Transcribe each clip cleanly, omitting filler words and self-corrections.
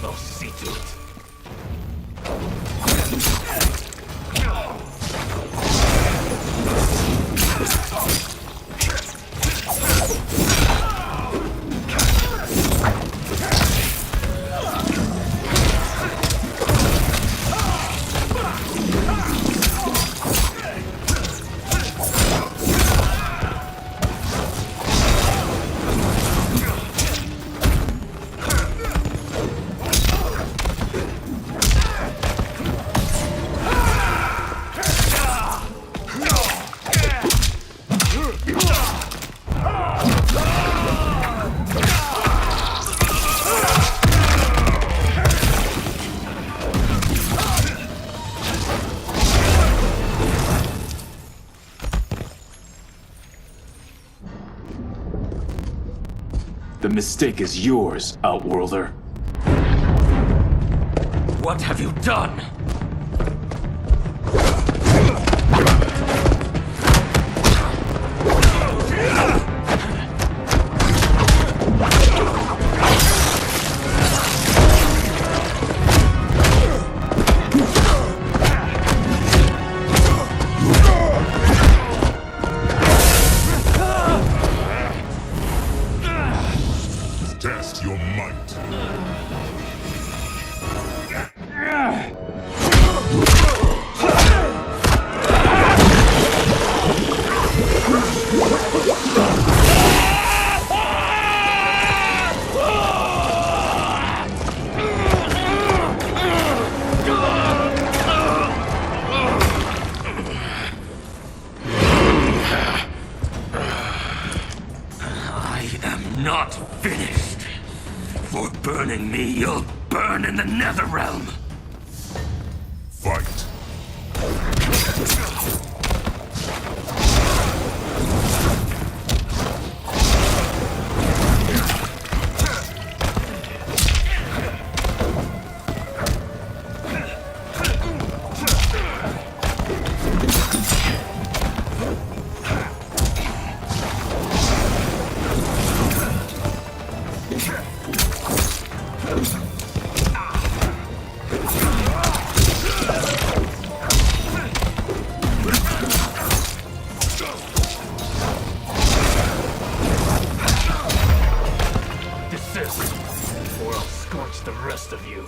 I'll see to it. The mistake is yours, Outworlder. What have you done? Test your might. I am not finished. For burning me, you'll burn in the Netherrealm. Fight. Desist, or I'll scorch the rest of you.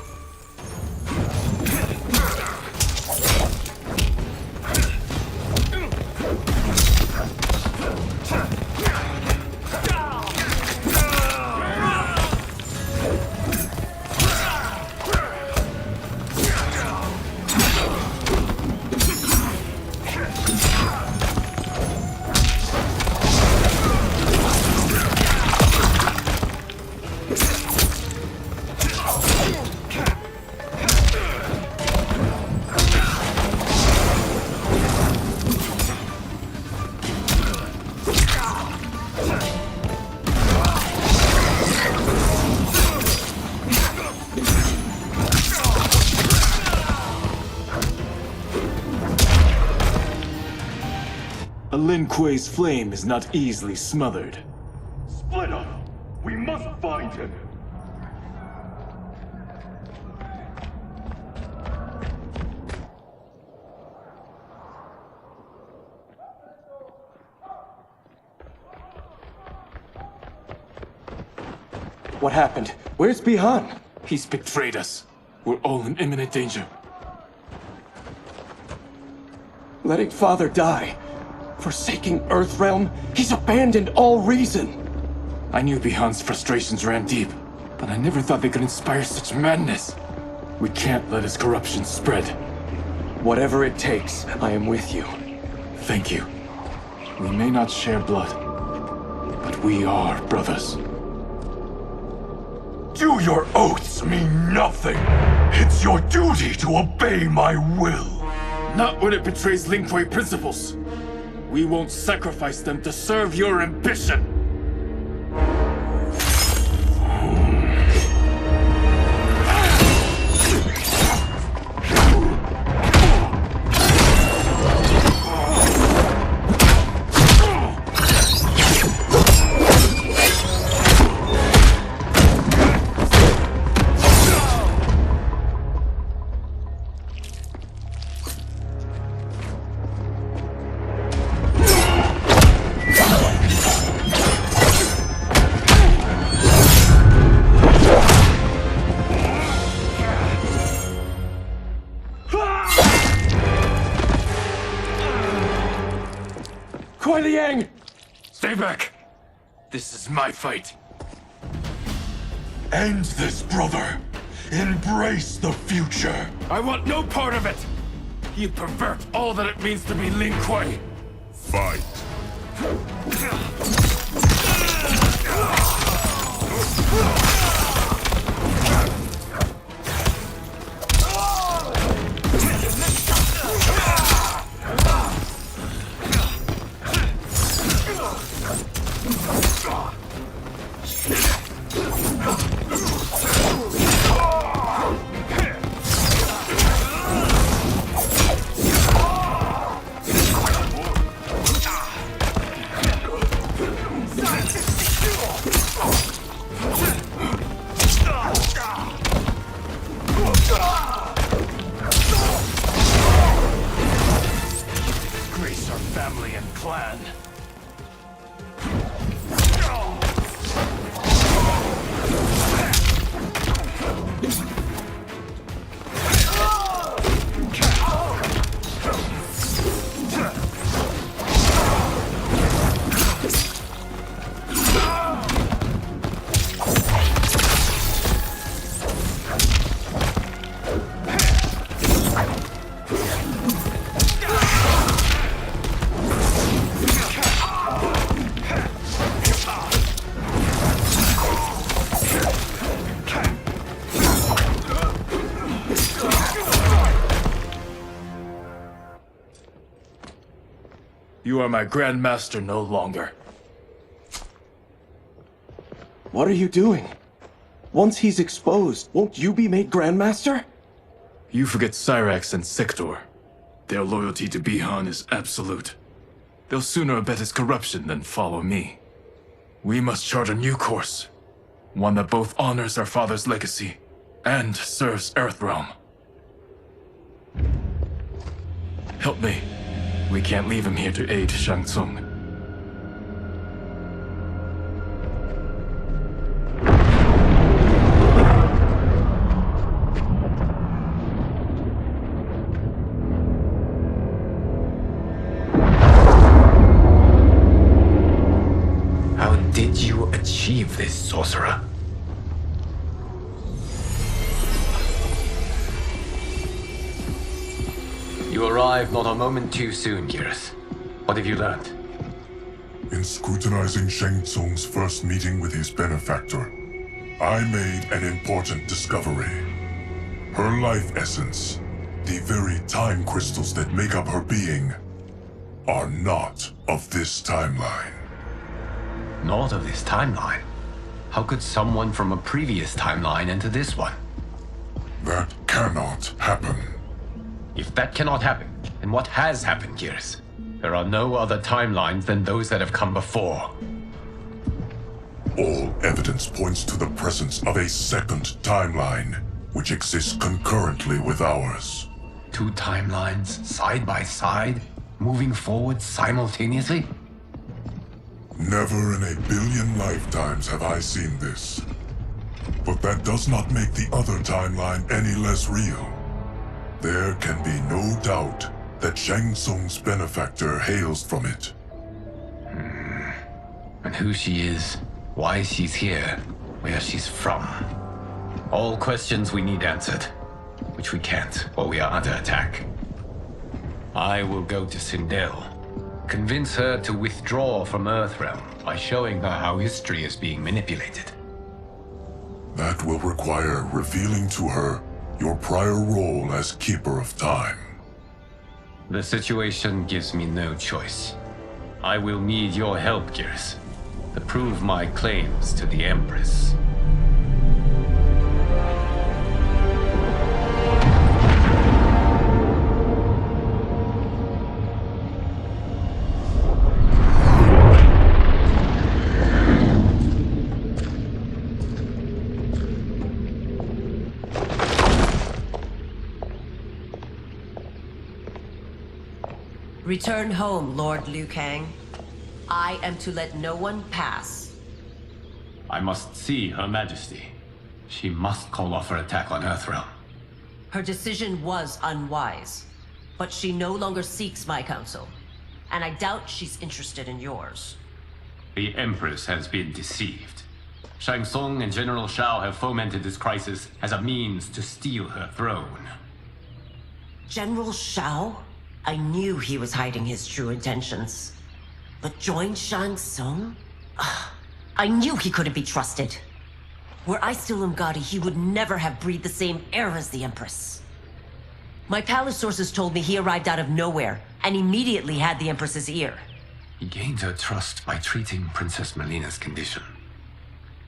A Lin Kuei's flame is not easily smothered. Split up! We must find him! What happened? Where's Bihan? He's betrayed us. We're all in imminent danger. Letting Father die. Forsaking Earthrealm. He's abandoned all reason. I knew Bihan's frustrations ran deep, but I never thought they could inspire such madness. We can't let his corruption spread. Whatever it takes, I am with you. Thank you. We may not share blood, but we are brothers. Do your oaths mean nothing? It's your duty to obey my will. Not when it betrays Lin Kuei principles. We won't sacrifice them to serve your ambition. Kang! Stay back! This is my fight. End this, brother. Embrace the future. I want no part of it! You pervert all that it means to be Lin Kuei! Fight. Disgrace our family and clan. You are my Grandmaster no longer. What are you doing? Once he's exposed, won't you be made Grandmaster? You forget Cyrax and Sector. Their loyalty to Bihan is absolute. They'll sooner abet his corruption than follow me. We must chart a new course. One that both honors our father's legacy and serves Earthrealm. Help me. We can't leave him here to aid Shang Tsung. How did you achieve this, sorcerer? You arrived not a moment too soon, Geras. What have you learned? In scrutinizing Shang Tsung's first meeting with his benefactor, I made an important discovery. Her life essence, the very time crystals that make up her being, are not of this timeline. Not of this timeline. How could someone from a previous timeline enter this one? That cannot happen. If that cannot happen, then what has happened, Geras? There are no other timelines than those that have come before. All evidence points to the presence of a second timeline, which exists concurrently with ours. Two timelines, side by side, moving forward simultaneously? Never in a billion lifetimes have I seen this. But that does not make the other timeline any less real. There can be no doubt that Shang Tsung's benefactor hails from it. And who she is, why she's here, where she's from. All questions we need answered, which we can't, or we are under attack. I will go to Sindel, convince her to withdraw from Earthrealm by showing her how history is being manipulated. That will require revealing to her your prior role as Keeper of Time. The situation gives me no choice. I will need your help, Geras, to prove my claims to the Empress. Return home, Lord Liu Kang. I am to let no one pass. I must see Her Majesty. She must call off her attack on Earthrealm. Her decision was unwise, but she no longer seeks my counsel. and I doubt she's interested in yours. The Empress has been deceived. Shang Tsung and General Shao have fomented this crisis as a means to steal her throne. General Shao? I knew he was hiding his true intentions. But join Shang Tsung? I knew he couldn't be trusted. Were I still Umgadi, he would never have breathed the same air as the Empress. My palace sources told me he arrived out of nowhere, and immediately had the Empress's ear. He gained her trust by treating Princess Melina's condition.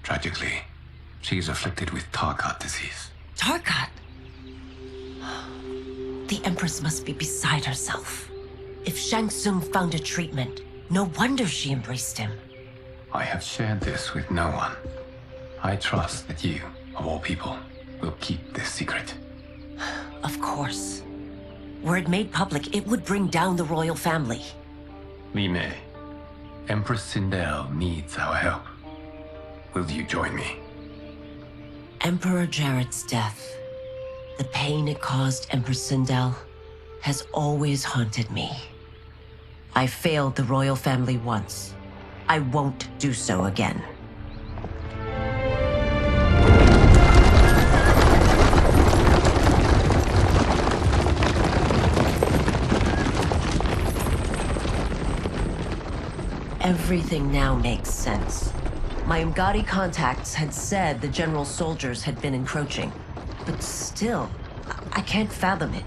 Tragically, she is afflicted with Tarkat disease. Tarkat? The Empress must be beside herself. If Shang Tsung found a treatment, no wonder she embraced him. I have shared this with no one. I trust that you, of all people, will keep this secret. Of course. Were it made public, it would bring down the royal family. Li Mei, Empress Sindel needs our help. Will you join me? Emperor Jared's death, the pain it caused Empress Sindel, has always haunted me. I failed the royal family once. I won't do so again. Everything now makes sense. My Umgadi contacts had said the general's soldiers had been encroaching. But still, I can't fathom it.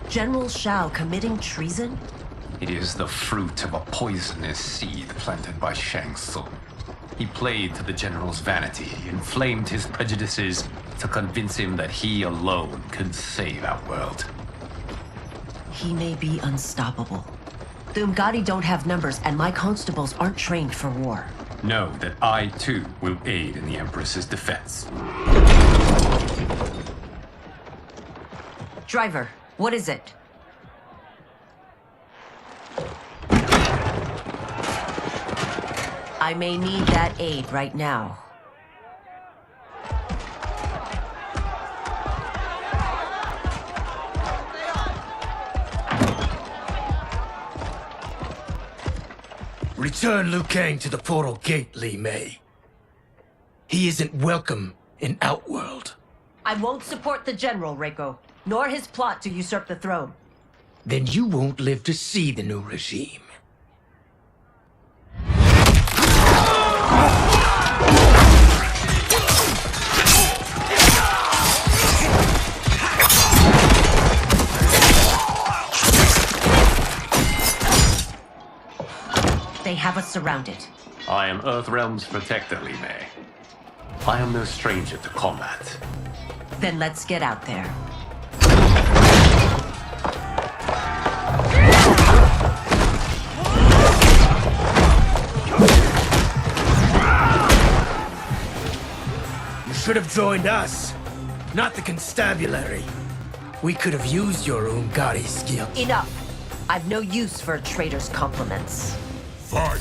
General Shao committing treason? It is the fruit of a poisonous seed planted by Shang Tsung. He played to the general's vanity, inflamed his prejudices to convince him that he alone could save our world. He may be unstoppable. The Umgadi don't have numbers, and my constables aren't trained for war. Know that I, too, will aid in the Empress's defense. Driver, what is it? I may need that aid right now. Return Liu Kang to the portal gate, Li Mei. He isn't welcome in Outworld. I won't support the general, Reiko, nor his plot to usurp the throne. Then you won't live to see the new regime. They have us surrounded. I am Earthrealm's protector, Li Mei. I am no stranger to combat. Then let's get out there. You should have joined us, not the constabulary. We could have used your Umgadi skill. Enough! I've no use for a traitor's compliments. Fight!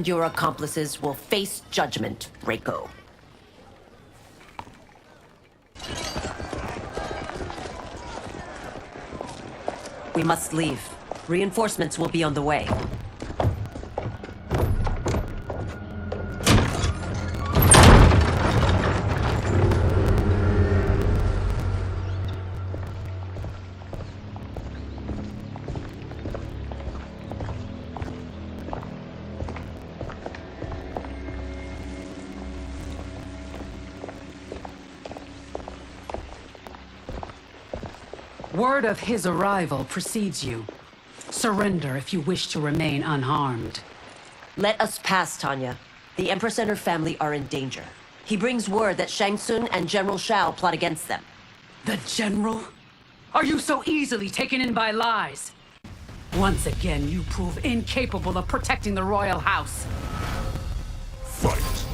and your accomplices will face judgment, Reiko. We must leave. Reinforcements will be on the way. Word of his arrival precedes you. Surrender if you wish to remain unharmed. Let us pass, Tanya. The Empress and her family are in danger. He brings word that Shang Tsung and General Shao plot against them. The General? Are you so easily taken in by lies? Once again, you prove incapable of protecting the royal house. Fight!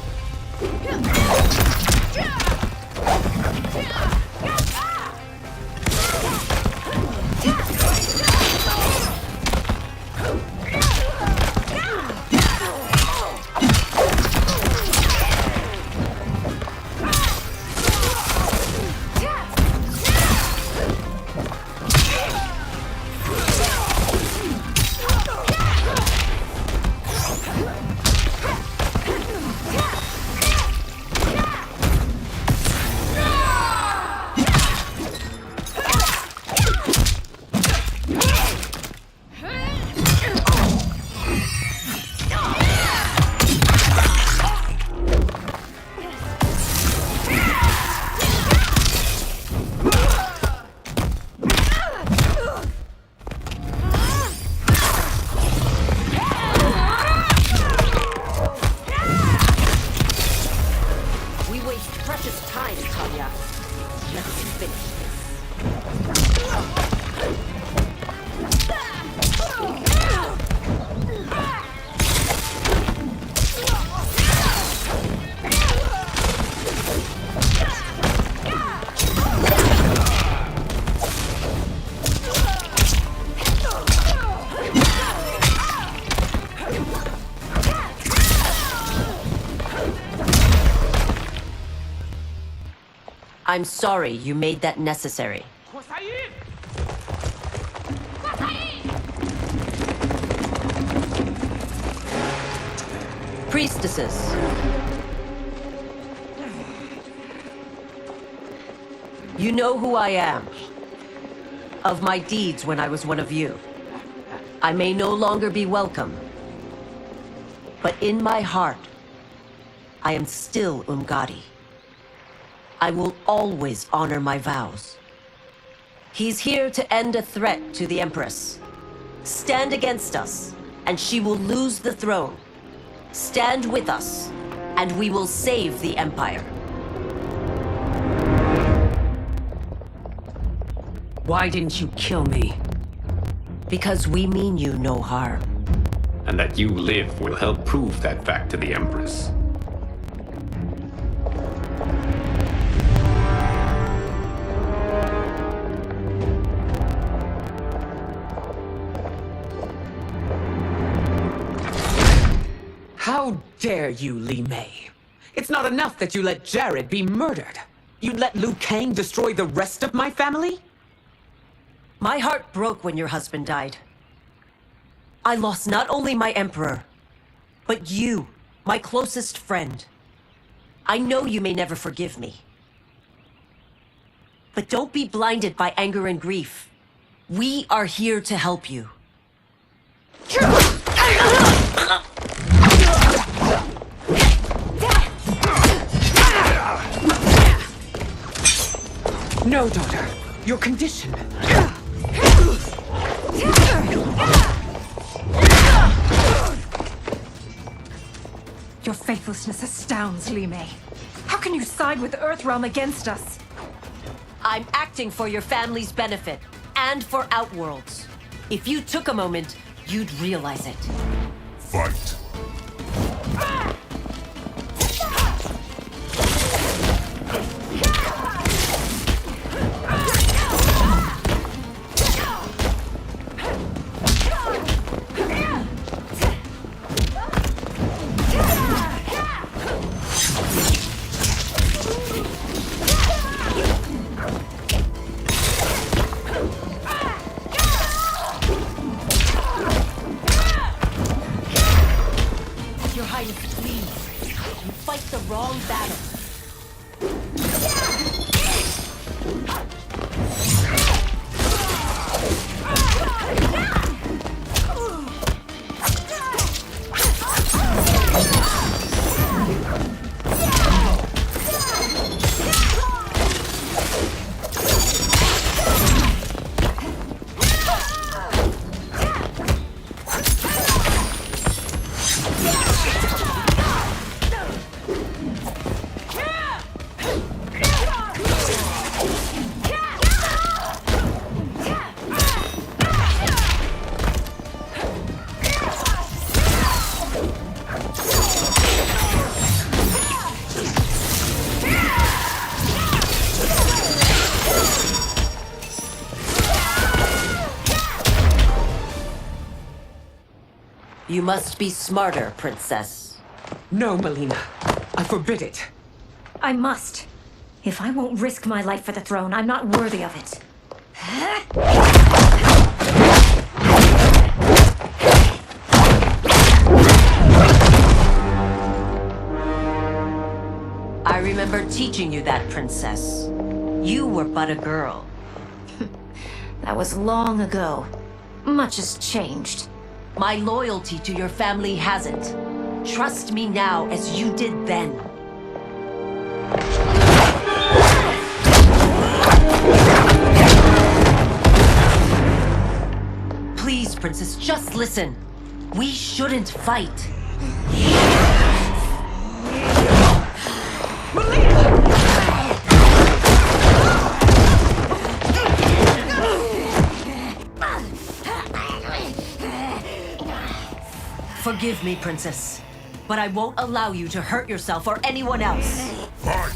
I'm sorry you made that necessary. Priestesses. You know who I am. Of my deeds when I was one of you. I may no longer be welcome. But in my heart, I am still Umgadi. I will always honor my vows. He's here to end a threat to the Empress. Stand against us, and she will lose the throne. Stand with us, and we will save the Empire. Why didn't you kill me? Because we mean you no harm. And that you live will help prove that fact to the Empress. How dare you, Li Mei? It's not enough that you let Jared be murdered. You'd let Liu Kang destroy the rest of my family? My heart broke when your husband died. I lost not only my emperor, but you, my closest friend. I know you may never forgive me. But don't be blinded by anger and grief. We are here to help you. No, daughter. Your condition. Your faithlessness astounds, Li Mei. How can you side with Earthrealm against us? I'm acting for your family's benefit, and for Outworld's. If you took a moment, you'd realize it. Fight. Please, you fight the wrong battle. You must be smarter, Princess. No, Melina. I forbid it. I must. If I won't risk my life for the throne, I'm not worthy of it. I remember teaching you that, Princess. You were but a girl. That was long ago. Much has changed. My loyalty to your family hasn't. Trust me now as you did then. Please, Princess, just listen. We shouldn't fight. Forgive me, Princess, but I won't allow you to hurt yourself or anyone else. Fight!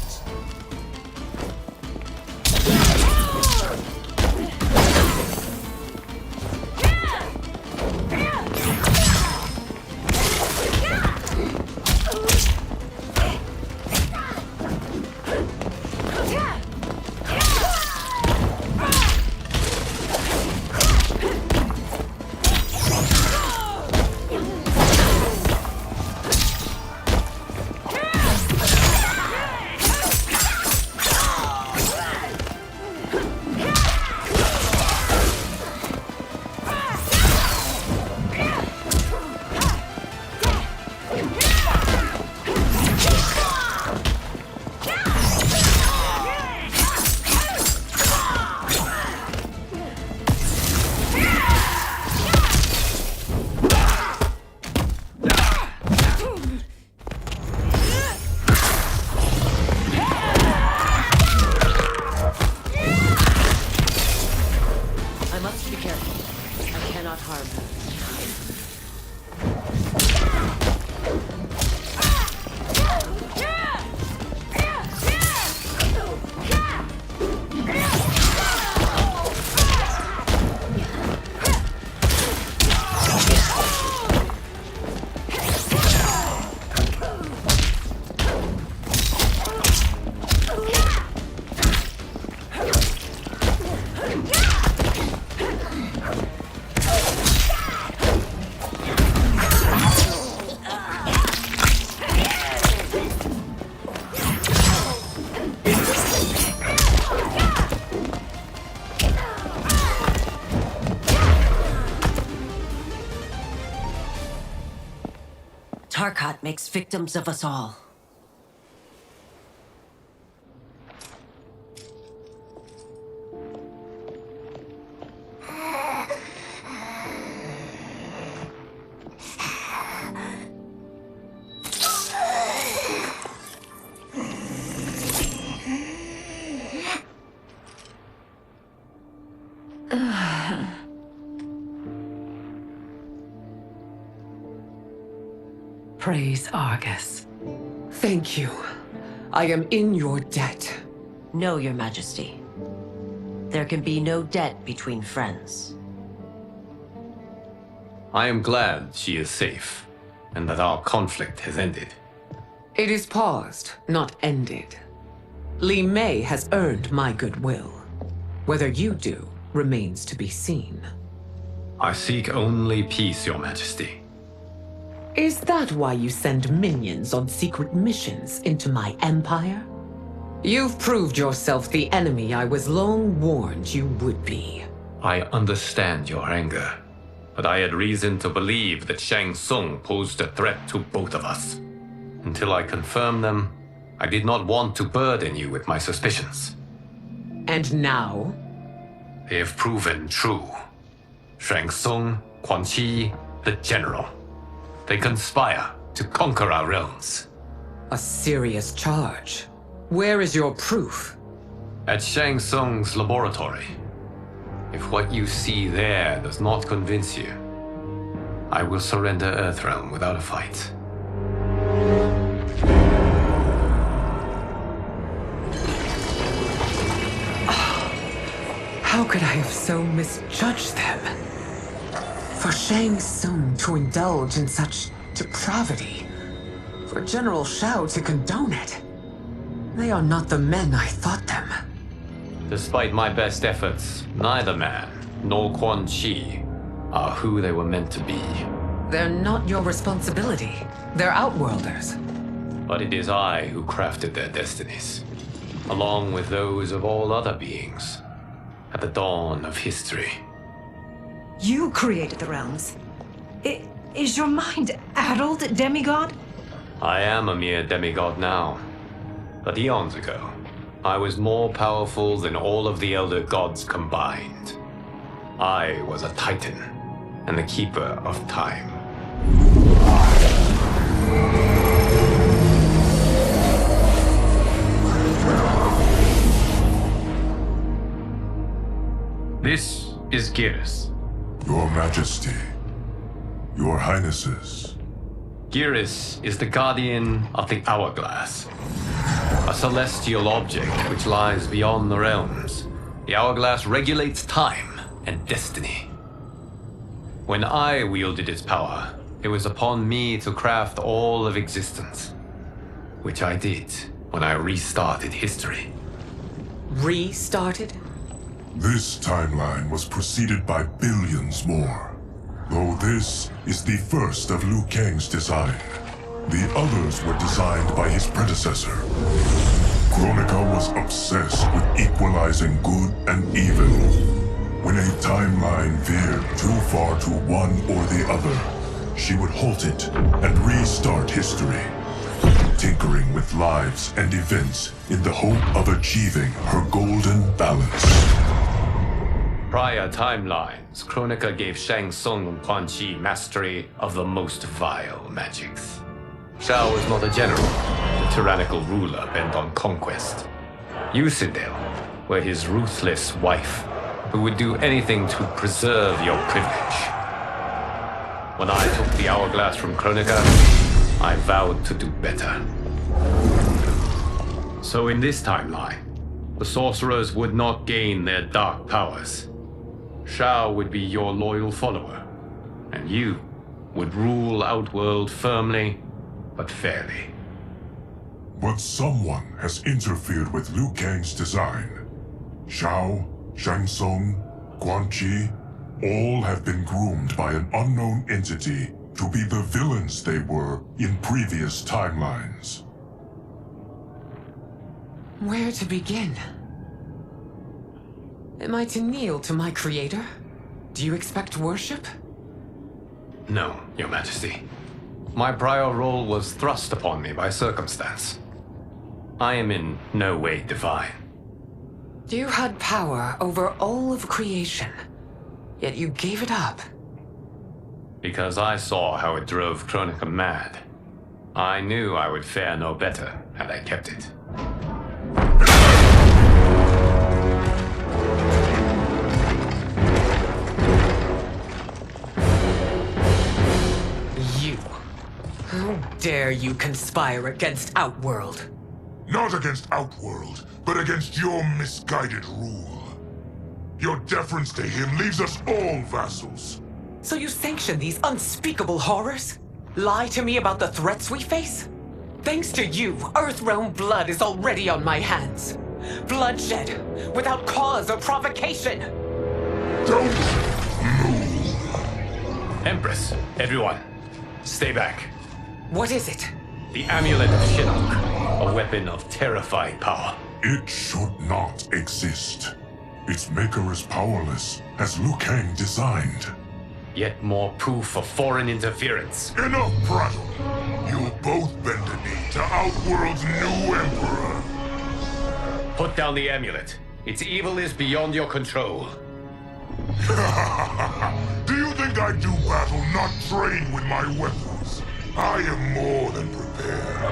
Tarkat makes victims of us all. Praise Argus. Thank you. I am in your debt. No, Your Majesty. There can be no debt between friends. I am glad she is safe, and that our conflict has ended. It is paused, not ended. Li Mei has earned my goodwill. Whether you do remains to be seen. I seek only peace, Your Majesty. Is that why you send minions on secret missions into my empire? You've proved yourself the enemy I was long warned you would be. I understand your anger, but I had reason to believe that Shang Tsung posed a threat to both of us. Until I confirmed them, I did not want to burden you with my suspicions. And now? They have proven true. Shang Tsung, Quan Chi, the General. They conspire to conquer our realms. A serious charge. Where is your proof? At Shang Tsung's laboratory. If what you see there does not convince you, I will surrender Earthrealm without a fight. How could I have so misjudged them? For Shang Tsung to indulge in such depravity, for General Shao to condone it, they are not the men I thought them. Despite my best efforts, neither man nor Quan Chi are who they were meant to be. They're not your responsibility. They're Outworlders. But it is I who crafted their destinies, along with those of all other beings, at the dawn of history. You created the realms. Is your mind addled, demigod? I am a mere demigod now, but eons ago, I was more powerful than all of the Elder Gods combined. I was a Titan, and the Keeper of Time. This is Geras. Your Majesty, Your Highnesses. Geras is the guardian of the Hourglass, a celestial object which lies beyond the realms. The Hourglass regulates time and destiny. When I wielded its power, it was upon me to craft all of existence, which I did when I restarted history. Restarted? This timeline was preceded by billions more. Though this is the first of Liu Kang's design, the others were designed by his predecessor. Kronika was obsessed with equalizing good and evil. When a timeline veered too far to one or the other, she would halt it and restart history, tinkering with lives and events in the hope of achieving her golden balance. Prior timelines, Kronika gave Shang Tsung and Quan Chi mastery of the most vile magics. Shao was not a general, a tyrannical ruler bent on conquest. You, Sindel, were his ruthless wife, who would do anything to preserve your privilege. When I took the Hourglass from Kronika, I vowed to do better. So in this timeline, the sorcerers would not gain their dark powers. Shao would be your loyal follower, and you would rule Outworld firmly, but fairly. But someone has interfered with Liu Kang's design. Shao, Shang Tsung, Quan Chi, all have been groomed by an unknown entity to be the villains they were in previous timelines. Where to begin? Am I to kneel to my creator? Do you expect worship? No, Your Majesty. My prior role was thrust upon me by circumstance. I am in no way divine. You had power over all of creation, yet you gave it up. Because I saw how it drove Kronika mad. I knew I would fare no better had I kept it. You. How dare you conspire against Outworld? Not against Outworld, but against your misguided rule. Your deference to him leaves us all vassals. So you sanction these unspeakable horrors? Lie to me about the threats we face? Thanks to you, Earthrealm blood is already on my hands. Bloodshed, without cause or provocation. Don't move. Empress, everyone, Stay back. What is it? The Amulet of Shinnok, a weapon of terrifying power. It should not exist. Its maker is powerless, as Liu Kang designed. Yet more proof of foreign interference. Enough prattle! You both bend a knee to Outworld's new emperor. Put down the amulet. Its evil is beyond your control. Do you think I do battle not trained with my weapons? I am more than prepared.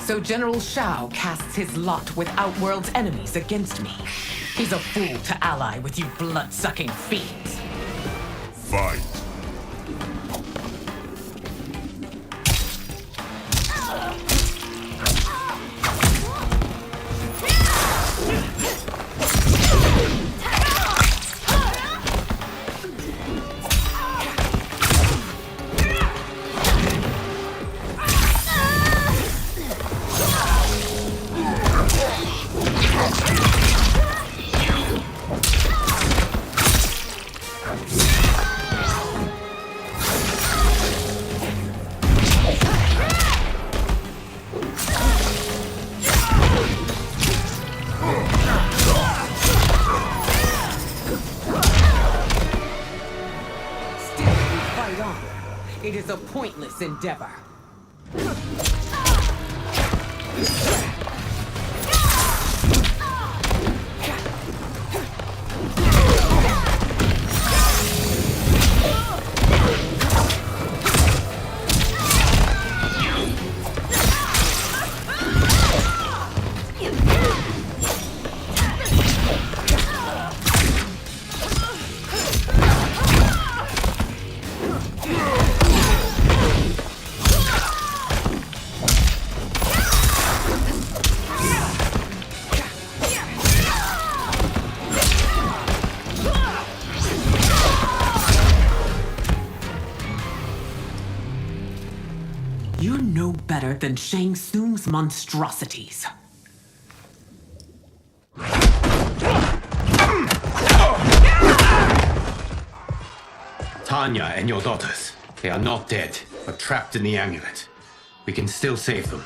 So General Shao casts his lot with Outworld's enemies against me. He's a fool to ally with you blood-sucking fiends. Fight. It is a pointless endeavor. You're no better than Shang Tsung's monstrosities. Tanya and your daughters. They are not dead, but trapped in the amulet. We can still save them.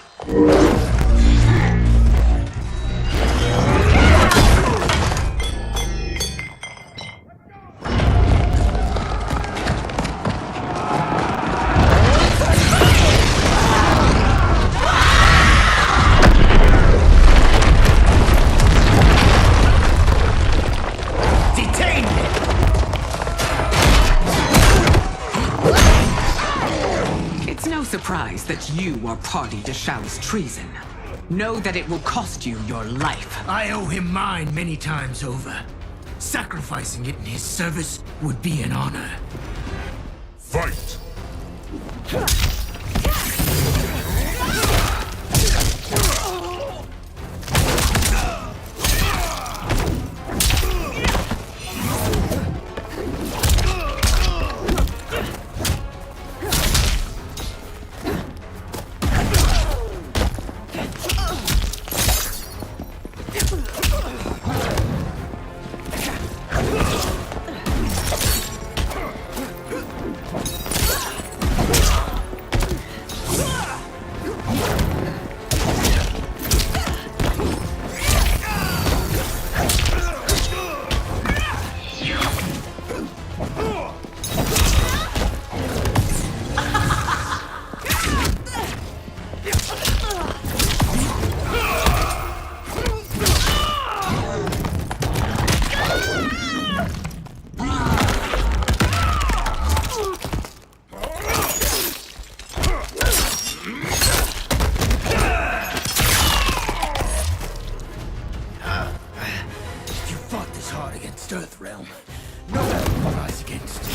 Surprised that you are party to Shao's treason. Know that it will cost you your life. I owe him mine many times over. Sacrificing it in his service would be an honor. Fight! Earthrealm. No one will rise against it.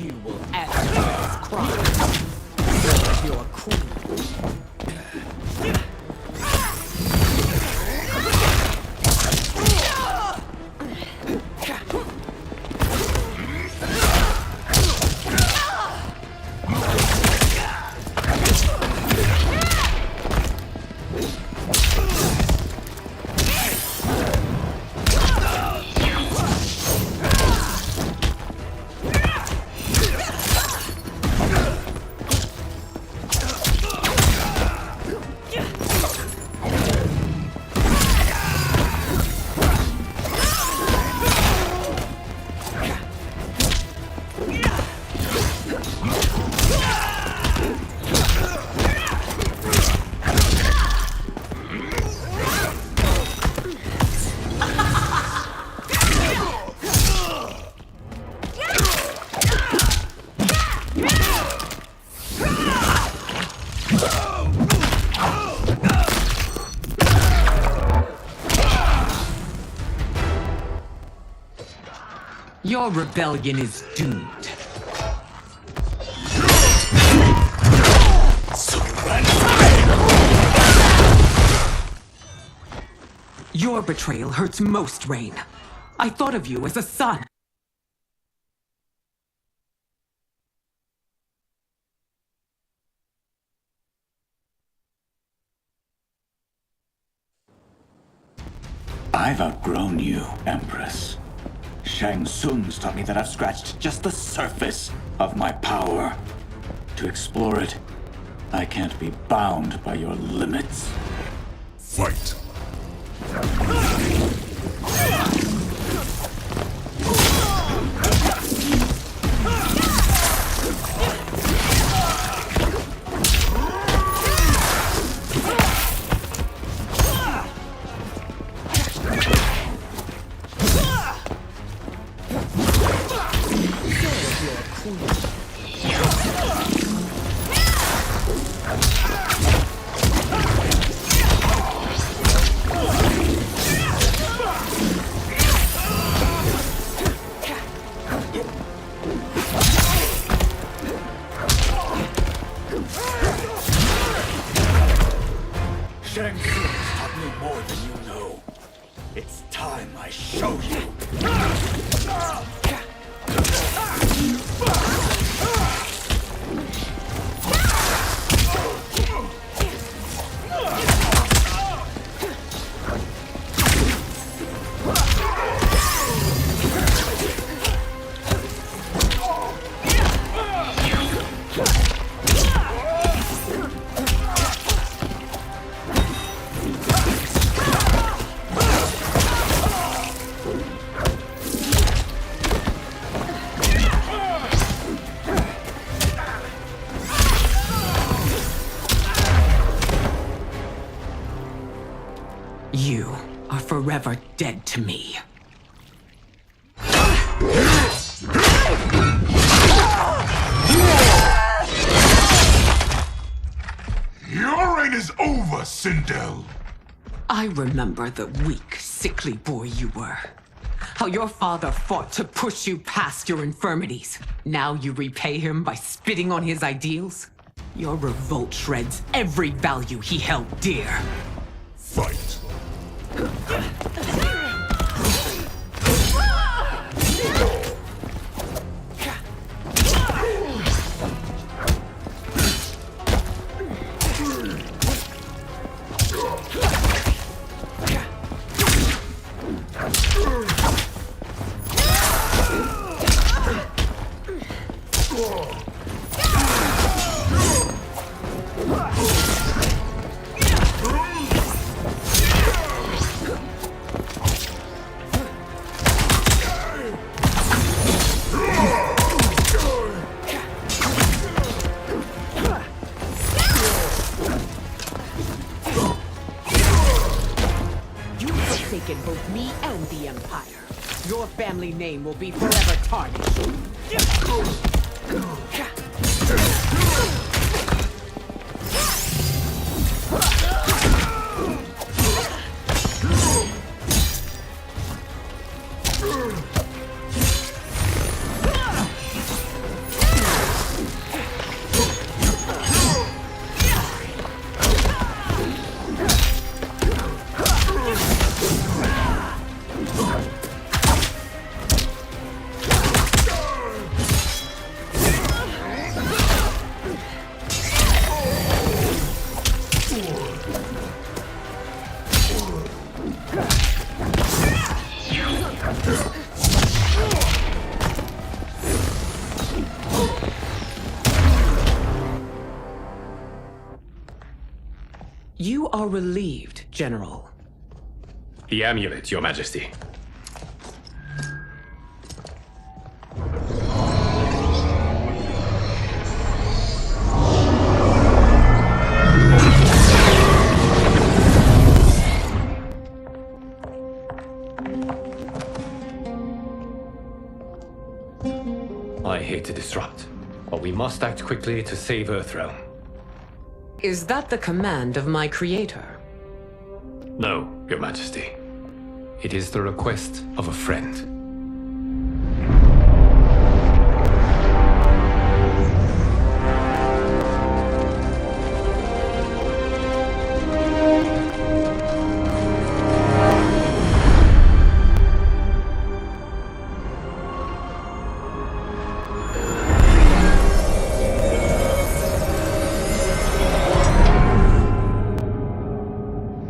You will answer for this crime. Serve your queen. Your rebellion is doomed. Your betrayal hurts most, Rain. I thought of you as a son. I've outgrown you, Empress. Shang Tsung's taught me that I've scratched just the surface of my power. To explore it, I can't be bound by your limits. Fight. Shang Tsung taught me more than you know. It's time I show you. You are forever dead to me. Your reign is over, Sindel. I remember the weak, sickly boy you were. How your father fought to push you past your infirmities. Now you repay him by spitting on his ideals? Your revolt shreds every value he held dear. Fight. Both me and the Empire. Your family name will be forever tarnished. You are relieved, General. The amulet, Your Majesty. I hate to disrupt, but we must act quickly to save Earthrealm. Is that the command of my creator? No, Your Majesty. It is the request of a friend.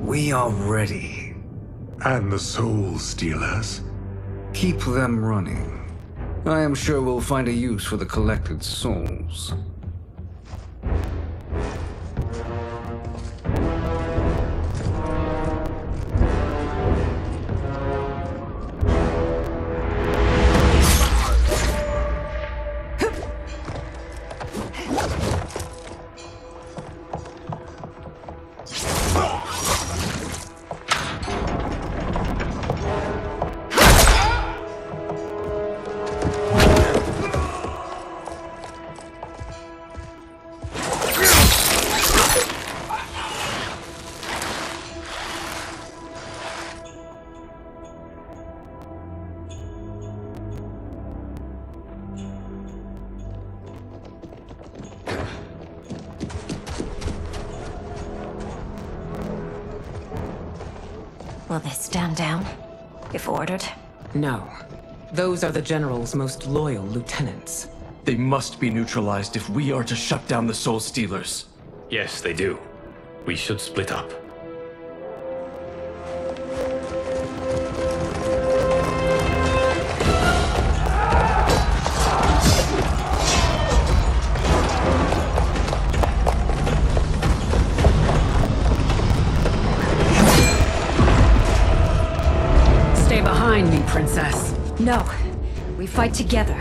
We are ready. And the Soul Stealers? Keep them running. I am sure we'll find a use for the collected souls. Will they stand down, if ordered? No. Those are the General's most loyal lieutenants. They must be neutralized if we are to shut down the Soul Stealers. Yes, they do. We should split up. Stay behind me, Princess. No. We fight together.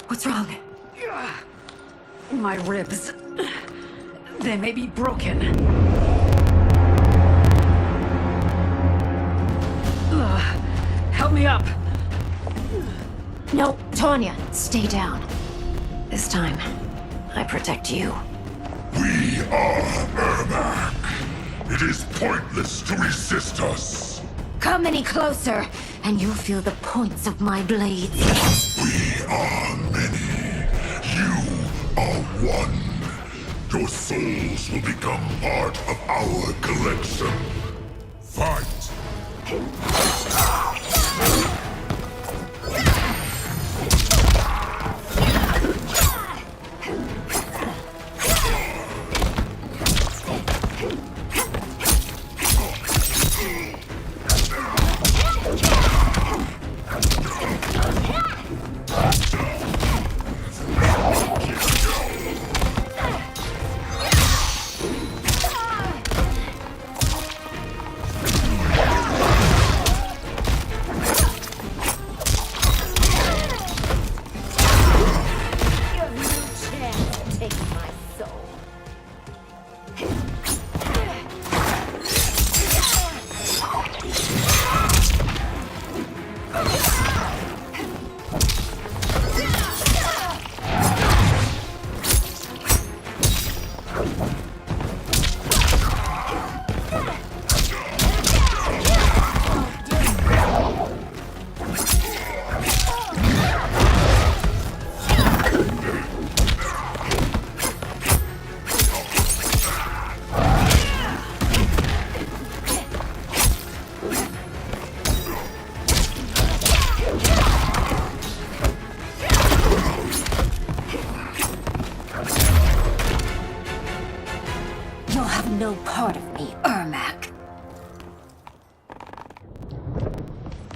What's wrong? My ribs. They may be broken. Help me up. No, Tanya, stay down. This time, I protect you. We are Ermac. It is pointless to resist us. Come any closer, and you'll feel the points of my blades. We are many. You are one. Your souls will become part of our collection. Fight!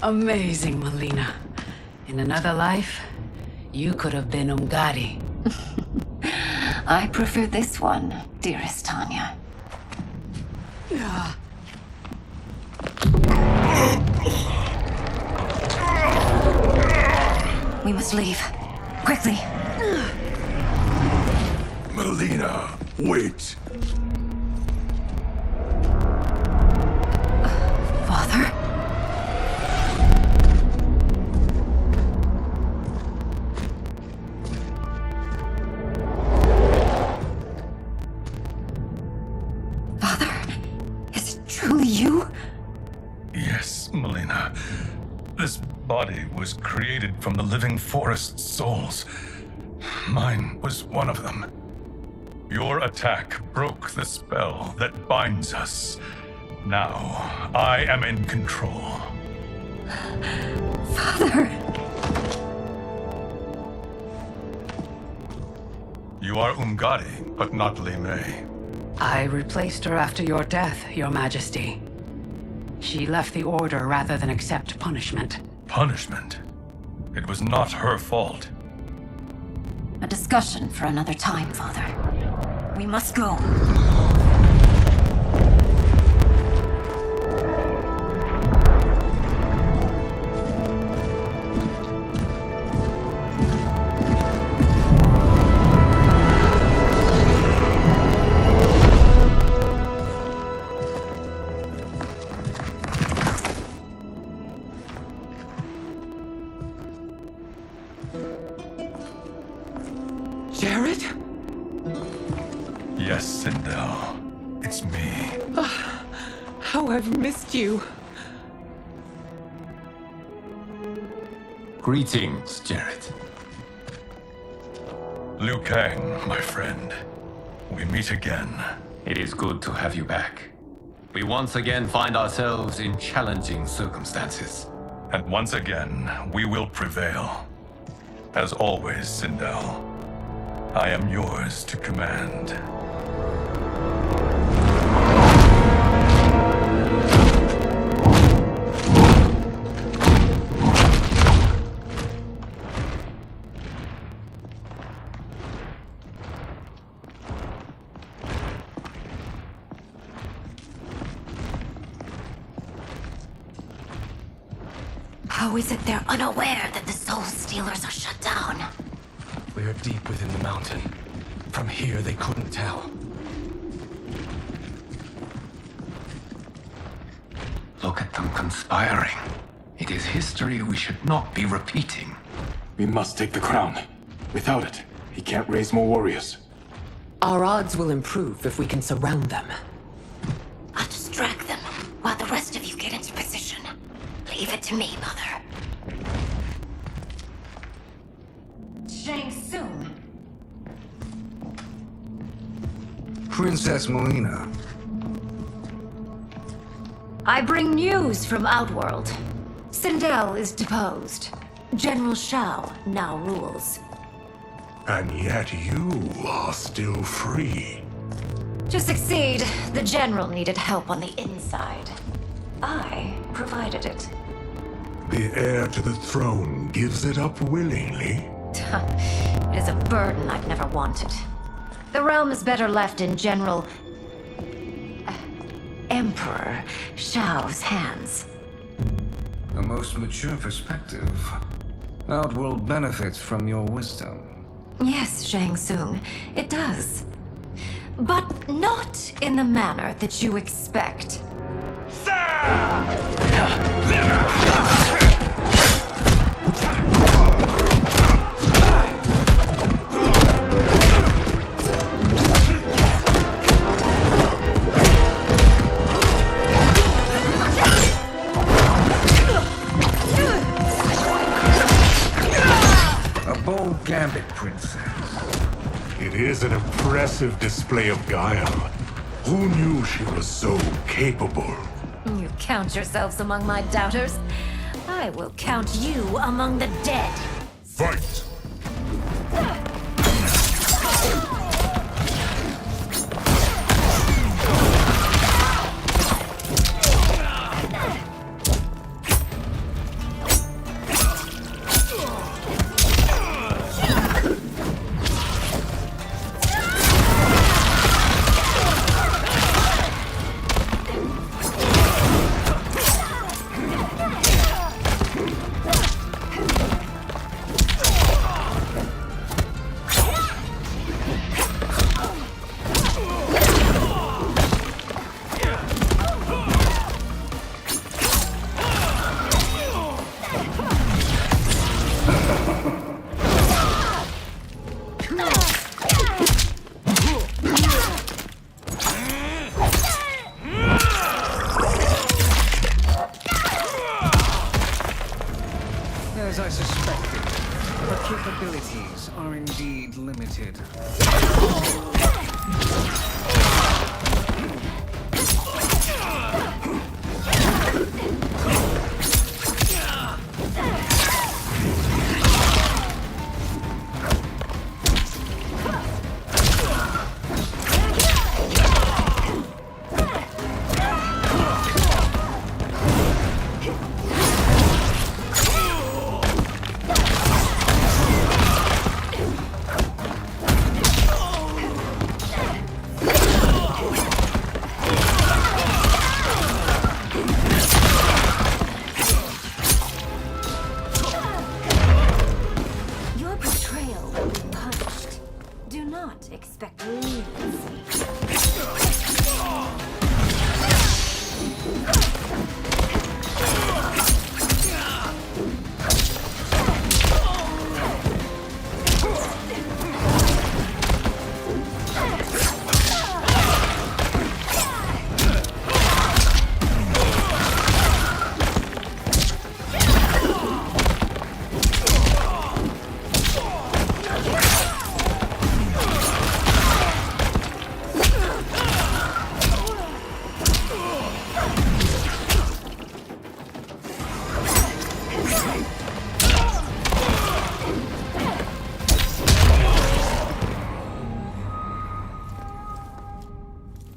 Amazing, Melina. In another life, you could have been Umgadi. I prefer this one, dearest Tanya. We must leave. Quickly. Melina, wait. Father? Father? Is it truly you? Yes, Melina. This body was created from the living forest's souls. Mine was one of them. Your attack broke the spell that binds us. Now, I am in control. Father! You are Umgadi, but not Li Mei. I replaced her after your death, Your Majesty. She left the Order rather than accept punishment. Punishment? It was not her fault. A discussion for another time, Father. We must go. Jared? Yes, Sindel. It's me. How I've missed you. Greetings, Jared. Liu Kang, my friend. We meet again. It is good to have you back. We once again find ourselves in challenging circumstances. And once again, we will prevail. As always, Sindel, I am yours to command. How is it they're unaware that the Soul Stealers are shut down? We are deep within the mountain. From here, they couldn't tell. Look at them conspiring. It is history we should not be repeating. We must take the crown. Without it, he can't raise more warriors. Our odds will improve if we can surround them. I'll distract them while the rest of you get into position. Leave it to me, Mother. Shang Tsung. Princess Melina. I bring news from Outworld. Sindel is deposed. General Shao now rules. And yet you are still free. To succeed, the General needed help on the inside. I provided it. The heir to the throne gives it up willingly. It is a burden I've never wanted. The realm is better left in General... Emperor Shao's hands. A most mature perspective. Outworld benefits from your wisdom. Yes, Shang Tsung, it does. But not in the manner that you expect. A bold gambit, princess. It is an impressive display of guile. Who knew she was so capable? You count yourselves among my doubters. I will count you among the dead. Fight! As I suspected, her capabilities are indeed limited.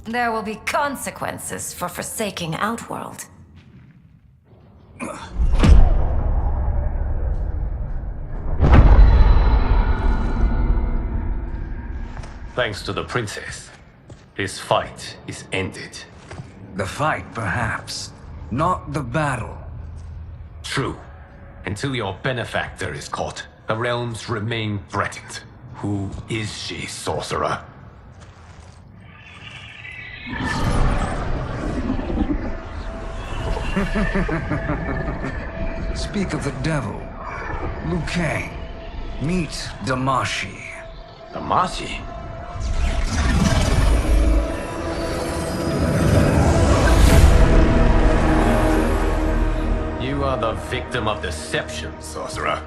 There will be consequences for forsaking Outworld. Thanks to the princess, this fight is ended. The fight, perhaps. Not the battle. True. Until your benefactor is caught, the realms remain threatened. Who is she, sorcerer? Speak of the devil. Liu Kang. Meet Damashi. Damashi? You are the victim of deception, sorcerer.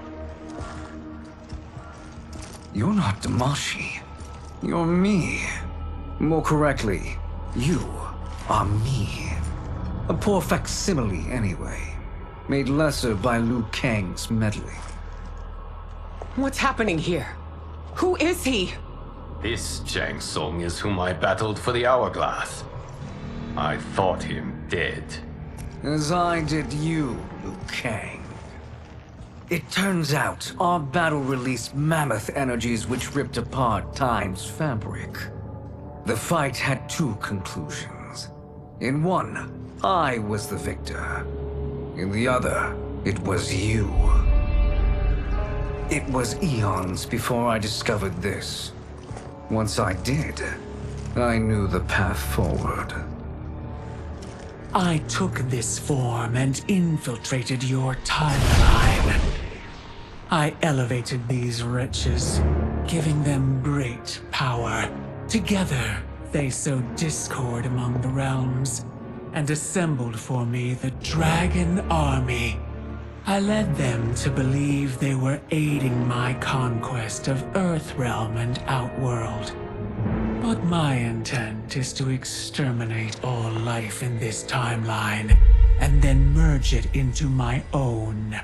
You're not Damashi. You're me. More correctly, you are me. A poor facsimile, anyway. Made lesser by Liu Kang's meddling. What's happening here? Who is he? This Shang Tsung is whom I battled for the Hourglass. I thought him dead. As I did you, Liu Kang. It turns out our battle released mammoth energies which ripped apart time's fabric. The fight had two conclusions. In one, I was the victor. In the other, it was you. It was eons before I discovered this. Once I did, I knew the path forward. I took this form and infiltrated your timeline. I elevated these wretches, giving them great power. Together, they sowed discord among the realms and assembled for me the Dragon Army. I led them to believe they were aiding my conquest of Earthrealm and Outworld. But my intent is to exterminate all life in this timeline and then merge it into my own.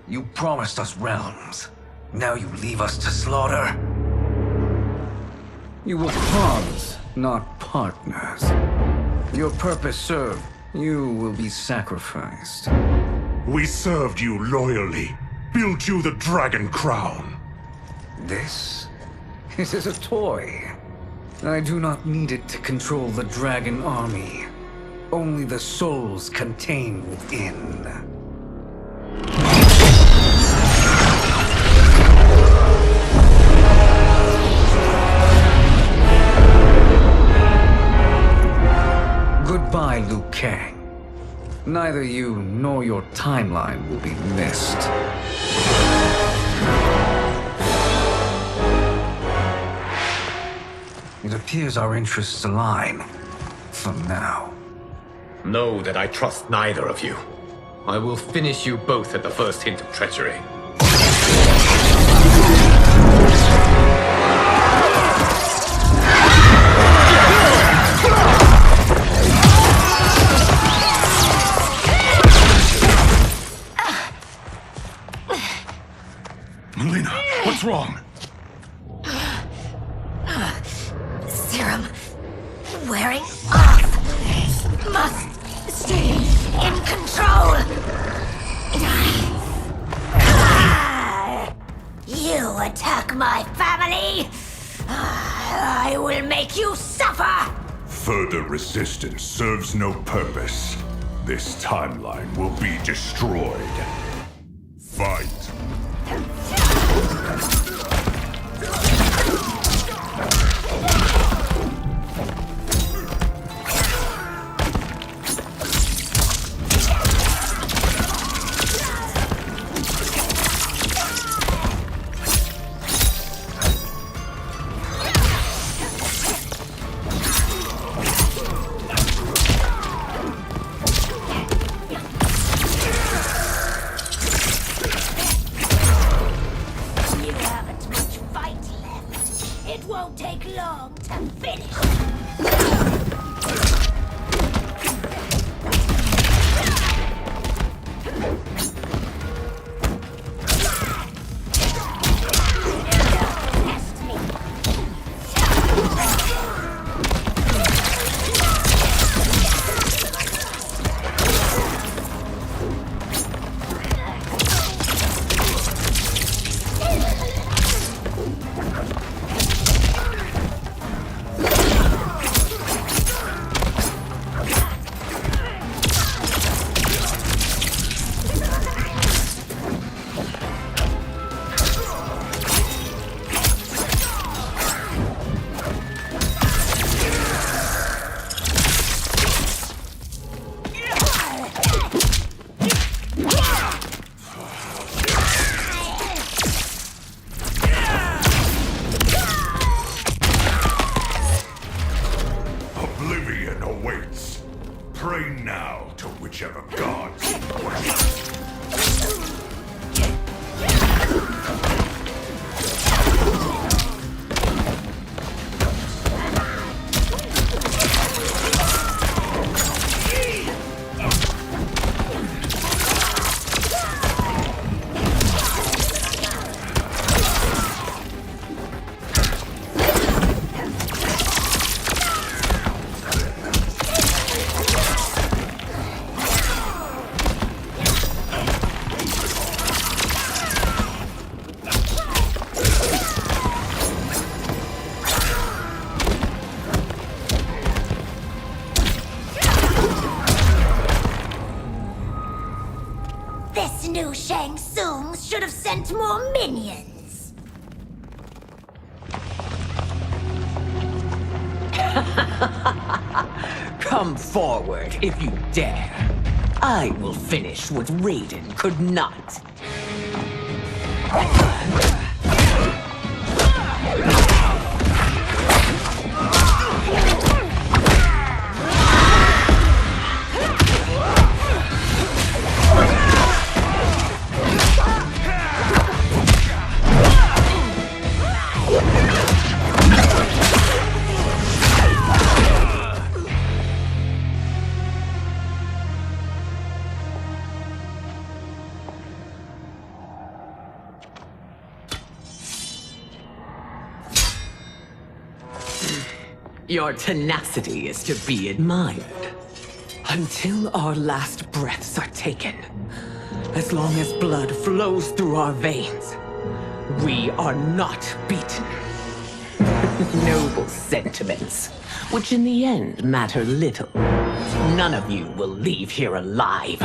You promised us realms. Now you leave us to slaughter? You were pawns, not partners. Your purpose served. You will be sacrificed. We served you loyally, built you the Dragon Crown. This is a toy. I do not need it to control the Dragon Army. Only the souls contained within. Goodbye, Liu Kang. Neither you nor your timeline will be missed. It appears our interests align. For now. Know that I trust neither of you. I will finish you both at the first hint of treachery. What's wrong? Serum wearing off. Must stay in control. You attack my family. I will make you suffer. Further resistance serves no purpose. This timeline will be destroyed. Fight. New Shang Tsung should have sent more minions. Come forward if you dare. I will finish what Raiden could not. Your tenacity is to be admired. Until our last breaths are taken, as long as blood flows through our veins, we are not beaten. Noble sentiments, which in the end matter little. None of you will leave here alive.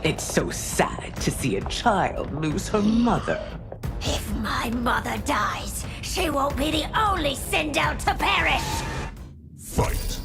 It's so sad to see a child lose her mother. If my mother dies, she won't be the only send out to perish. Fight.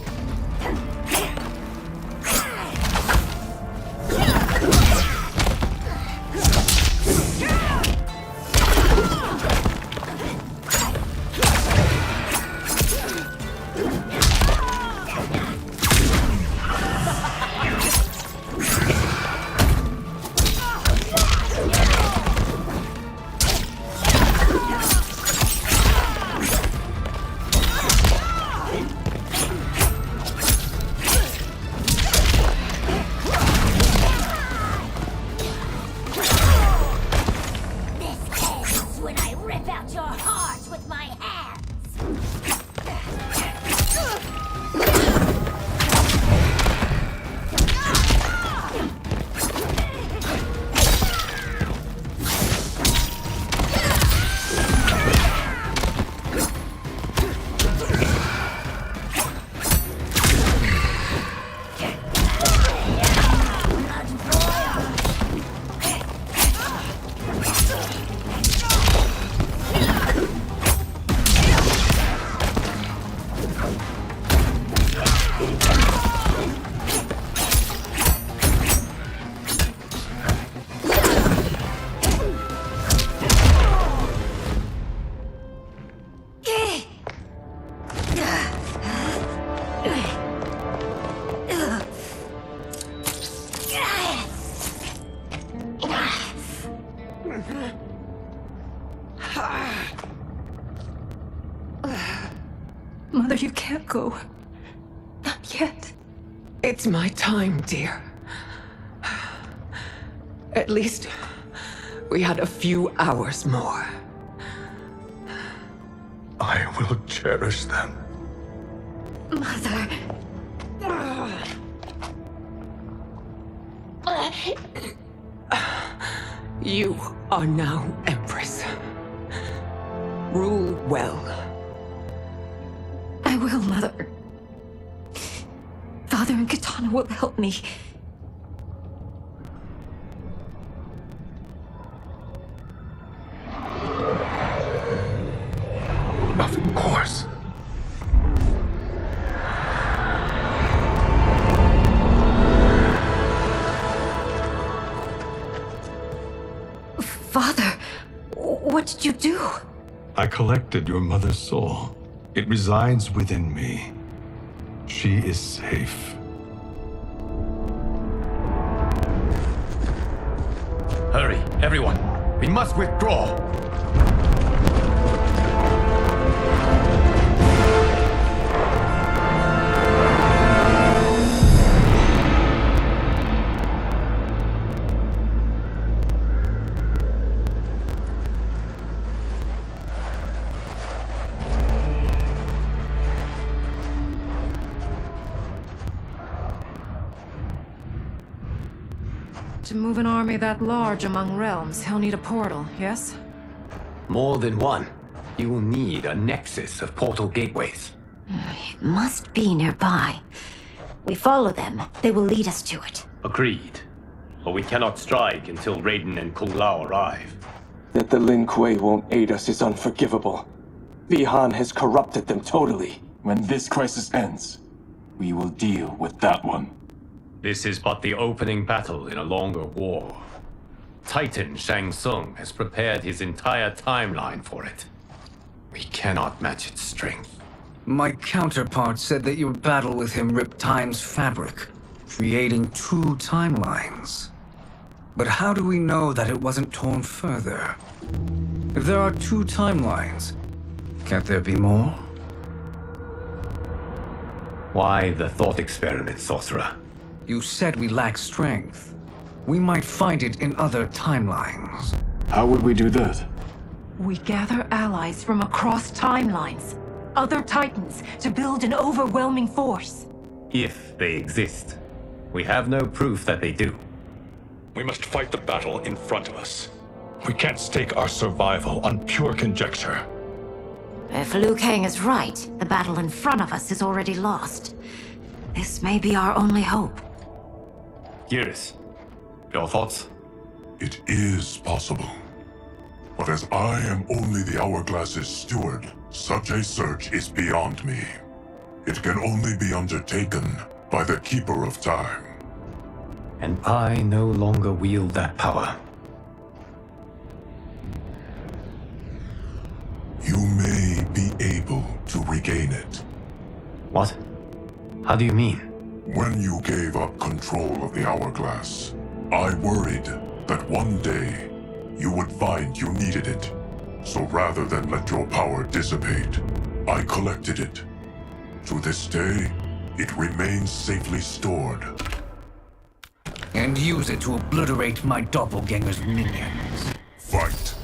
Mother, you can't go. Not yet. It's my time, dear. At least we had a few hours more. I will cherish them. Mother. You are now Empress. Rule well. I will, Mother. Father and Katana will help me. Of course. Father, what did you do? I collected your mother's soul. It resides within me. She is safe. Hurry, everyone. We must withdraw. To move an army that large among realms, he'll need a portal, yes? More than one. You will need a nexus of portal gateways. It must be nearby. We follow them, they will lead us to it. Agreed. But we cannot strike until Raiden and Kung Lao arrive. That the Lin Kuei won't aid us is unforgivable. Bihan has corrupted them totally. When this crisis ends, we will deal with that one. This is but the opening battle in a longer war. Titan Shang Tsung has prepared his entire timeline for it. We cannot match its strength. My counterpart said that your battle with him ripped time's fabric, creating two timelines. But how do we know that it wasn't torn further? If there are two timelines, can't there be more? Why the thought experiment, Sorcerer? You said we lack strength. We might find it in other timelines. How would we do that? We gather allies from across timelines, other titans, to build an overwhelming force. If they exist. We have no proof that they do. We must fight the battle in front of us. We can't stake our survival on pure conjecture. If Liu Kang is right, the battle in front of us is already lost. This may be our only hope. Geras, your thoughts? It is possible. But as I am only the Hourglass's steward, such a search is beyond me. It can only be undertaken by the Keeper of Time. And I no longer wield that power. You may be able to regain it. What? How do you mean? When you gave up control of the Hourglass, I worried that one day you would find you needed it. So rather than let your power dissipate, I collected it. To this day, it remains safely stored. And use it to obliterate my doppelganger's minions. Fight!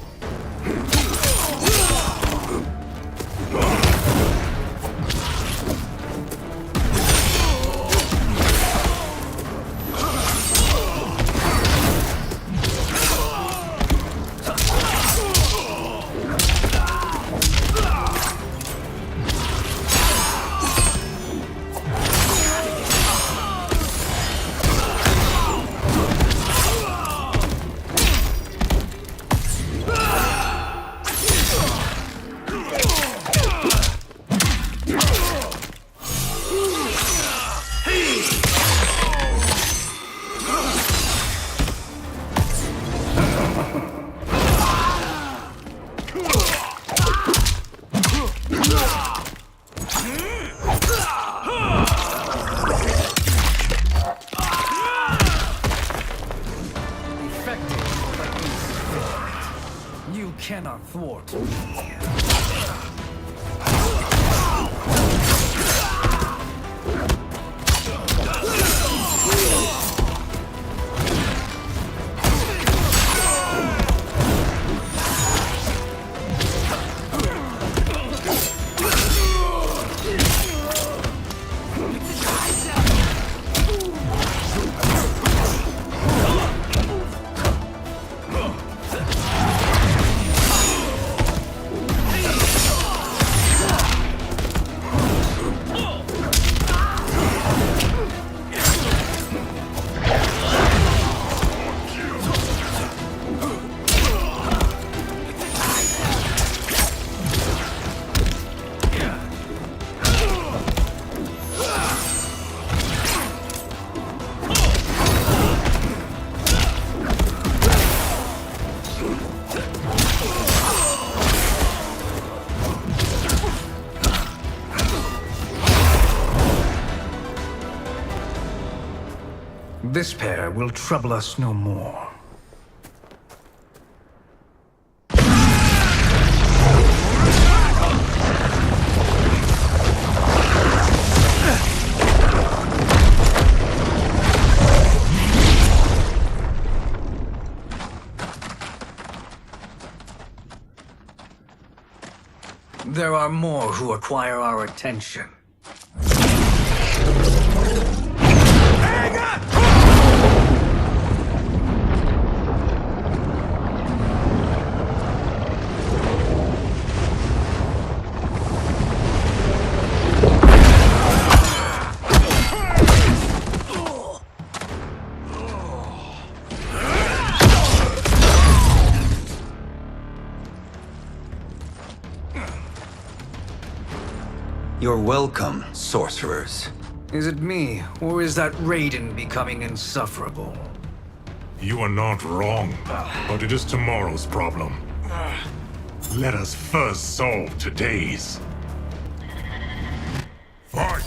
You cannot thwart me. This pair will trouble us no more. There are more who acquire our attention. You're welcome, sorcerers. Is it me, or is that Raiden becoming insufferable? You are not wrong, but it is tomorrow's problem. Let us first solve today's. Fight!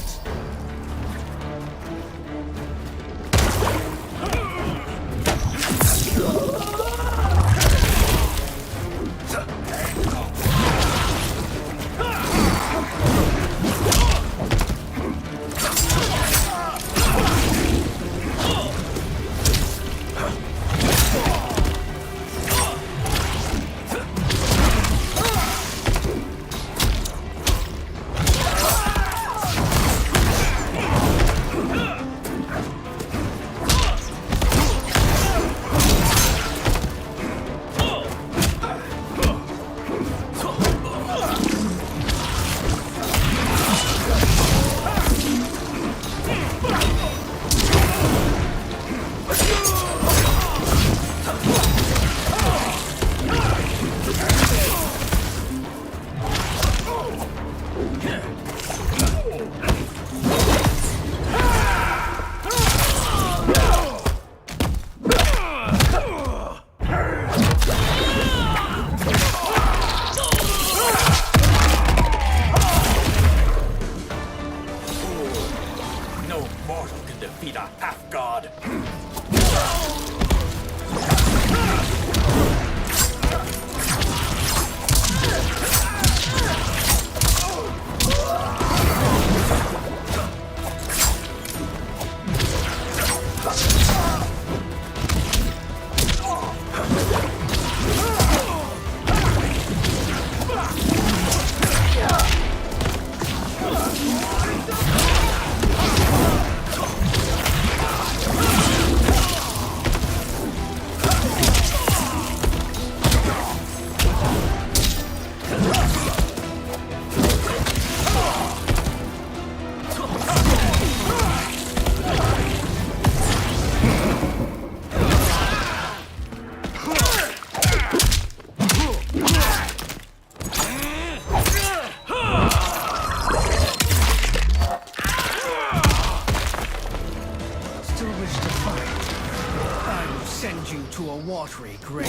Watery grave.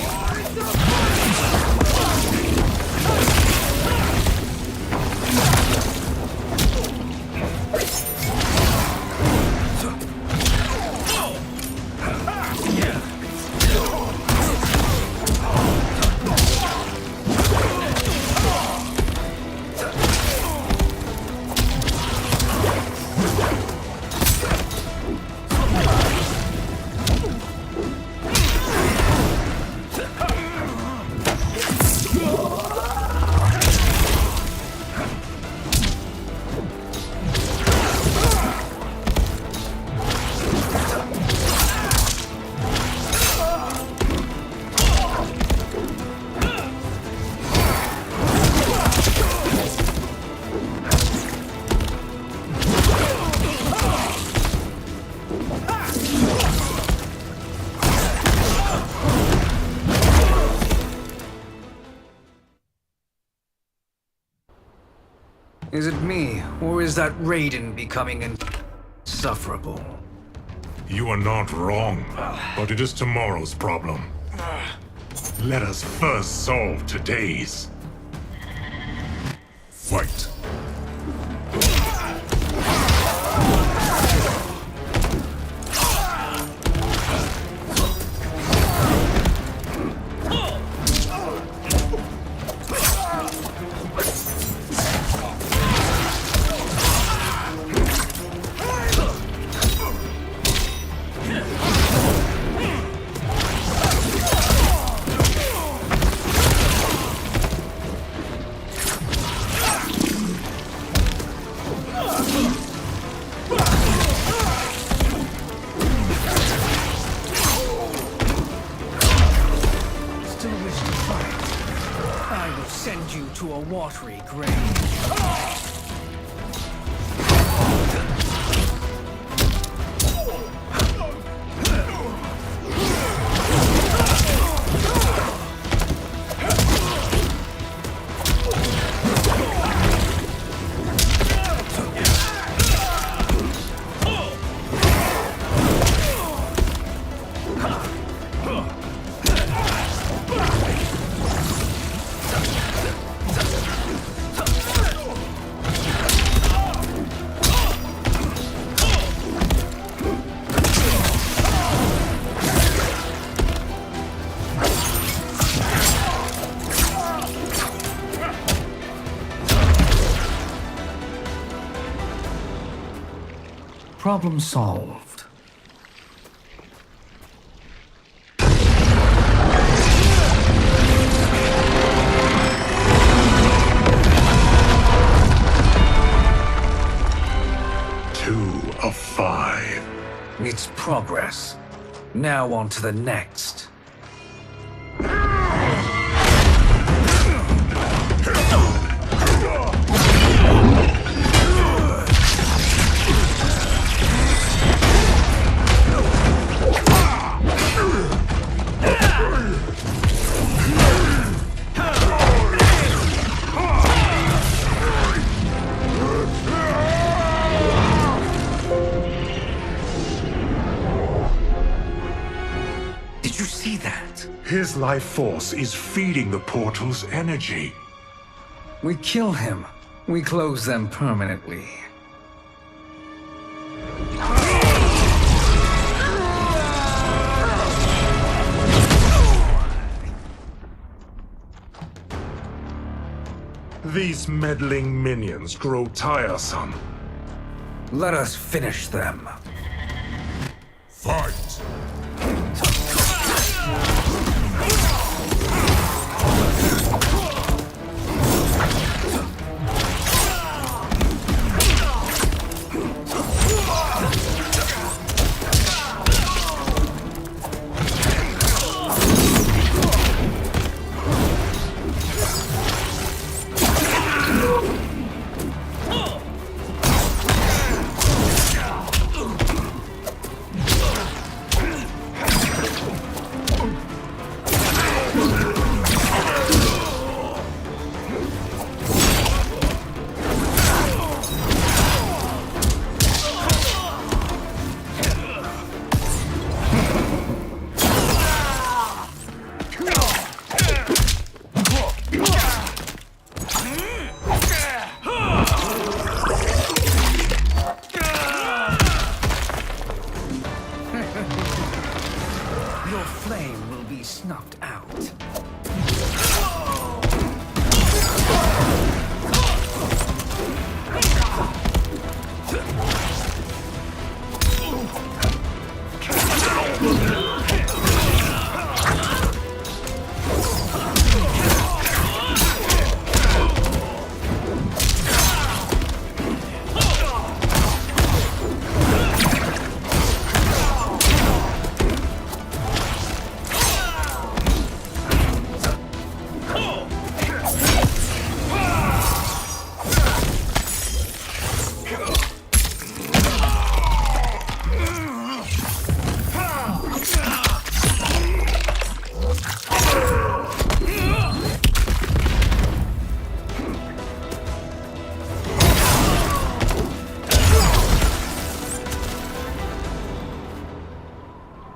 Is it me, or is that Raiden becoming insufferable? You are not wrong, but it is tomorrow's problem. Let us first solve today's. Fight! to a watery grave. Problem solved. Two of 5. It's progress. Now on to the next. His life force is feeding the portal's energy. We kill him. We close them permanently. These meddling minions grow tiresome. Let us finish them. Fight! Your flame will be snuffed out.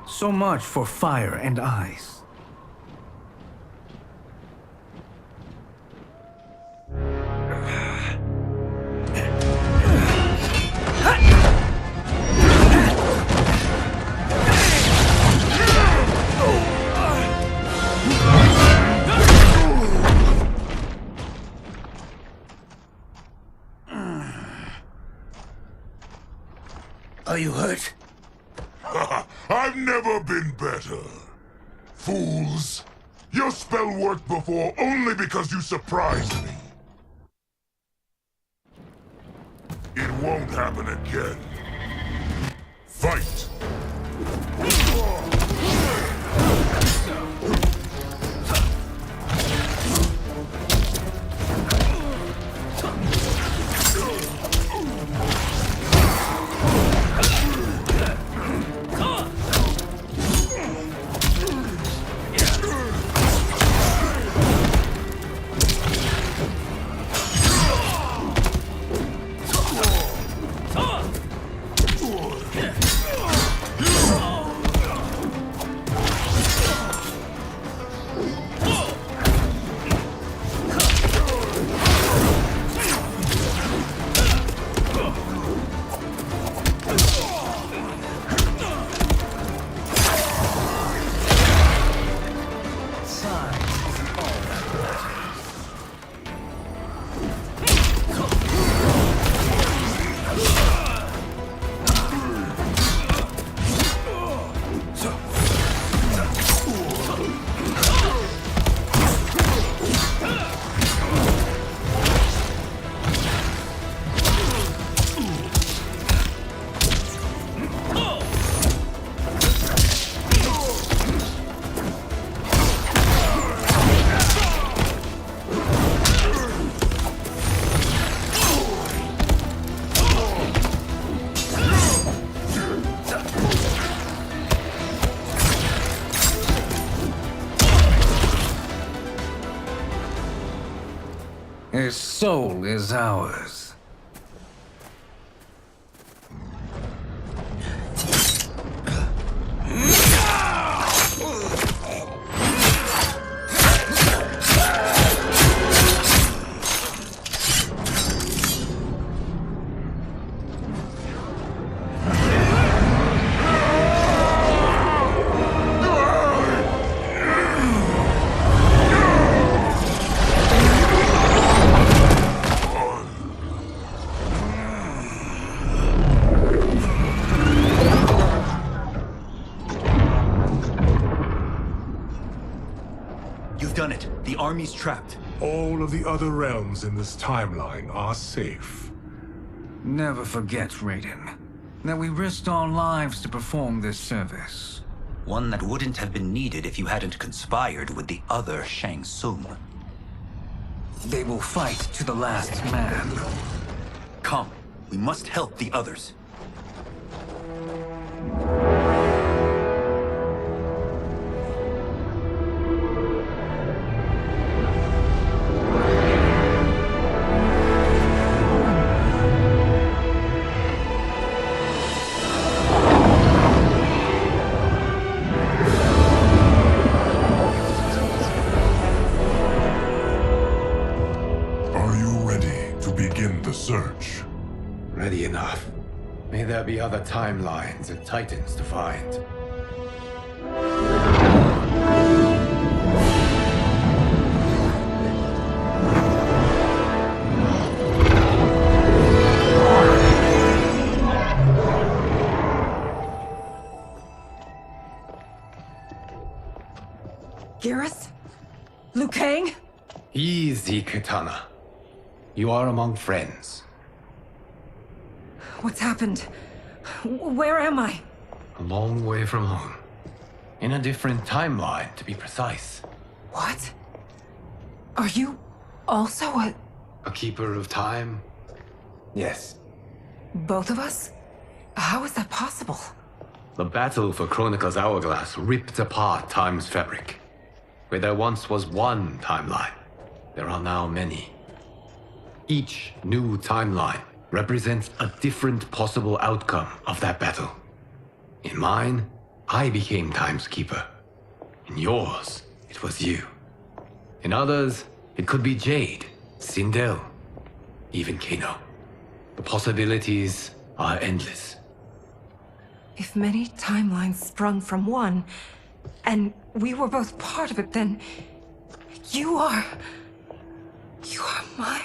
So much for fire and ice. Are you hurt? I've never been better. Fools! Your spell worked before only because you surprised me. It won't happen again. Fight! His soul is ours. The army's trapped. All of the other realms in this timeline are safe. Never forget, Raiden, that we risked our lives to perform this service. One that wouldn't have been needed if you hadn't conspired with the other Shang Tsung. They will fight to the last man. Come, we must help the others. Search. Ready enough. May there be other timelines and titans to find. Garrus? Liu Kang? Easy, Katana. You are among friends. What's happened? Where am I? A long way from home. In a different timeline, to be precise. What? Are you also a keeper of time? Yes. both of us? How is that possible? The battle for Chronica's hourglass ripped apart time's fabric. Where there once was one timeline, there are now many. Each new timeline represents a different possible outcome of that battle. In mine, I became Time's Keeper. In yours, it was you. In others, it could be Jade, Sindel, even Kano. The possibilities are endless. If many timelines sprung from one, and we were both part of it, then you are my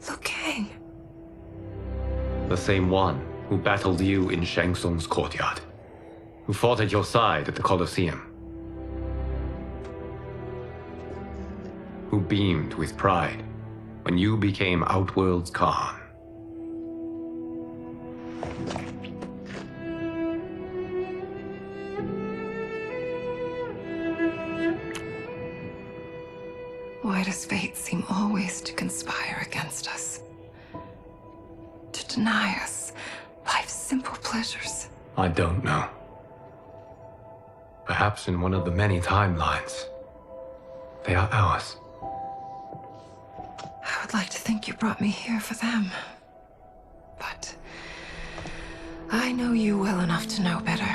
Liu Kang. The same one who battled you in Shang Tsung's courtyard, who fought at your side at the Colosseum, who beamed with pride when you became Outworld's Khan. Why does fate seem always to conspire against us? To deny us life's simple pleasures? I don't know. Perhaps in one of the many timelines, they are ours. I would like to think you brought me here for them. But I know you well enough to know better.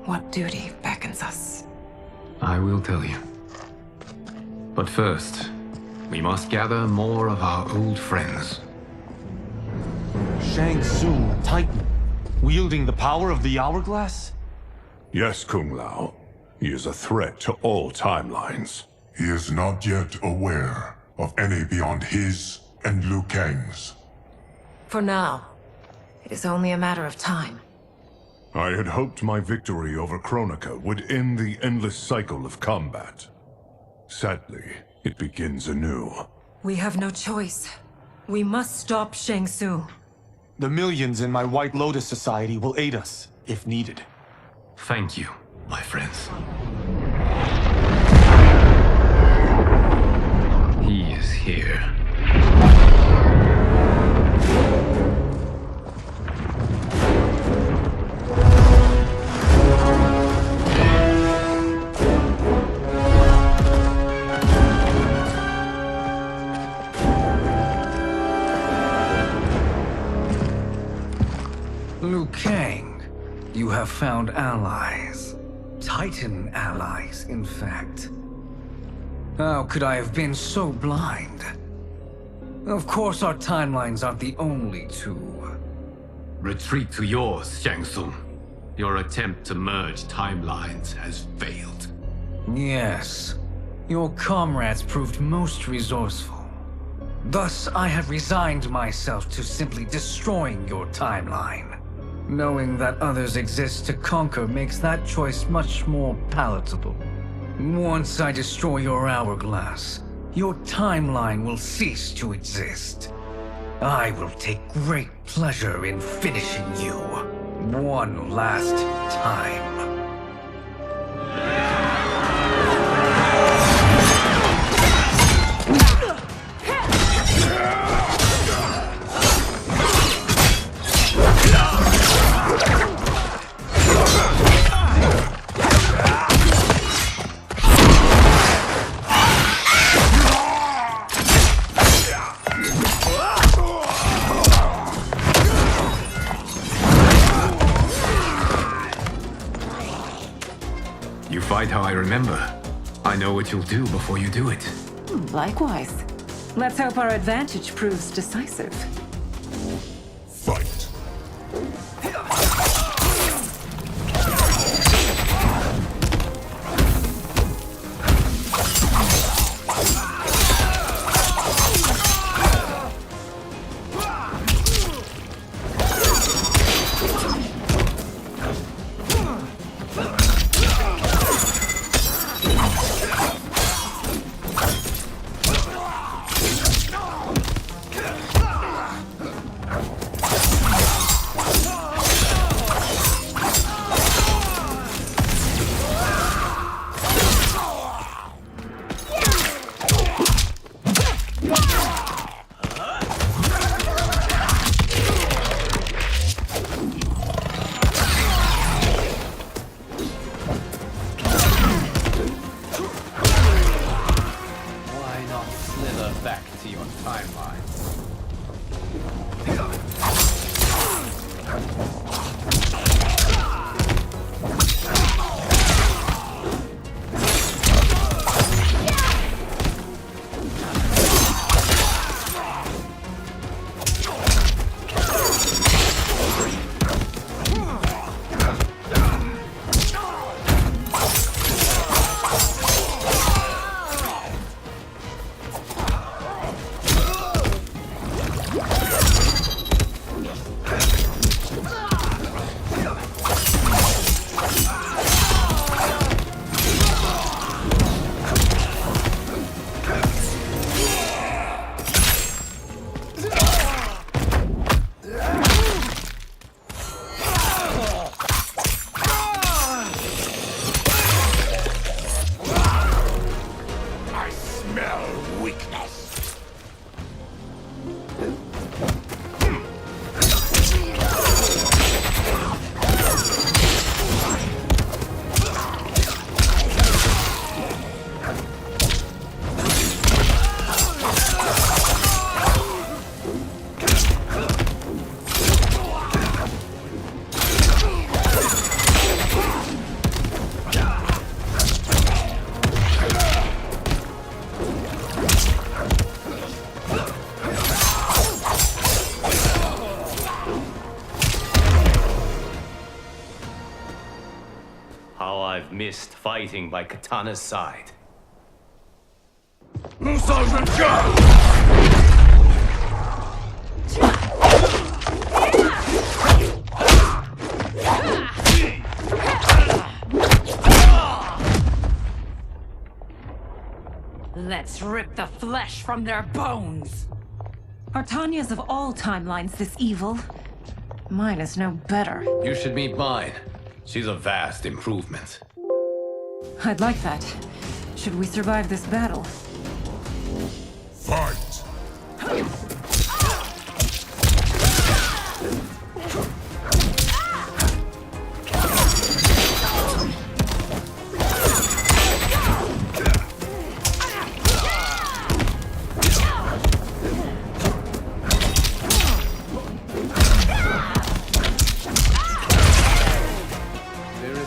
What duty beckons us? I will tell you. But first, we must gather more of our old friends. Shang Tsung, Titan, wielding the power of the hourglass? Yes, Kung Lao. He is a threat to all timelines. He is not yet aware of any beyond his and Liu Kang's. For now, it is only a matter of time. I had hoped my victory over Chronica would end the endless cycle of combat. Sadly, it begins anew. We have no choice. We must stop Shang Tsung. The millions in my White Lotus Society will aid us, if needed. Thank you, my friends. He is here. You have found allies. Titan allies, in fact. How could I have been so blind? Of course our timelines aren't the only two. Retreat to yours, Shang Tsung. Your attempt to merge timelines has failed. Yes. Your comrades proved most resourceful. Thus, I have resigned myself to simply destroying your timeline. Knowing that others exist to conquer makes that choice much more palatable. Once I destroy your hourglass, your timeline will cease to exist. I will take great pleasure in finishing you one last time. Fight how I remember. I know what you'll do before you do it. Likewise. Let's hope our advantage proves decisive. Fight. Missed fighting by Katana's side. Let's rip the flesh from their bones. Are Tanya's of all timelines this evil? Mine is no better. You should meet mine. She's a vast improvement. I'd like that. Should we survive this battle? Fight!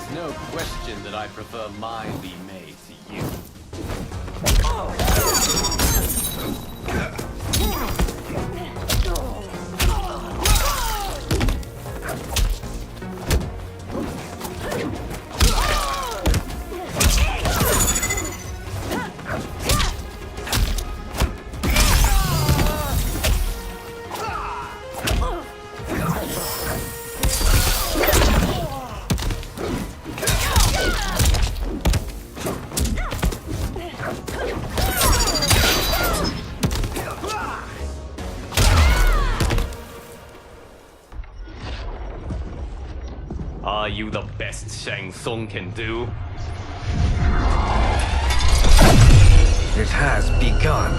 There's no question that I prefer mine be made to you. Are you the best Shang Tsung can do? It has begun.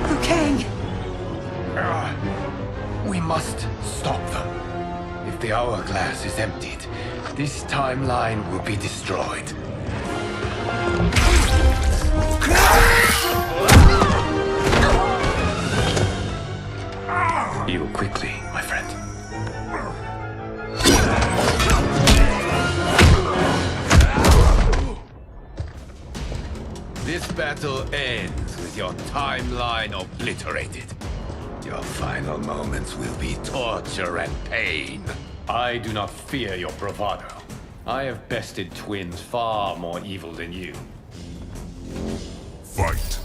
Liu Kang! We must stop them. If the hourglass is emptied, this timeline will be destroyed. Heal quickly, my friend. This battle ends with your timeline obliterated. Your final moments will be torture and pain. I do not fear your bravado. I have bested twins far more evil than you. Fight.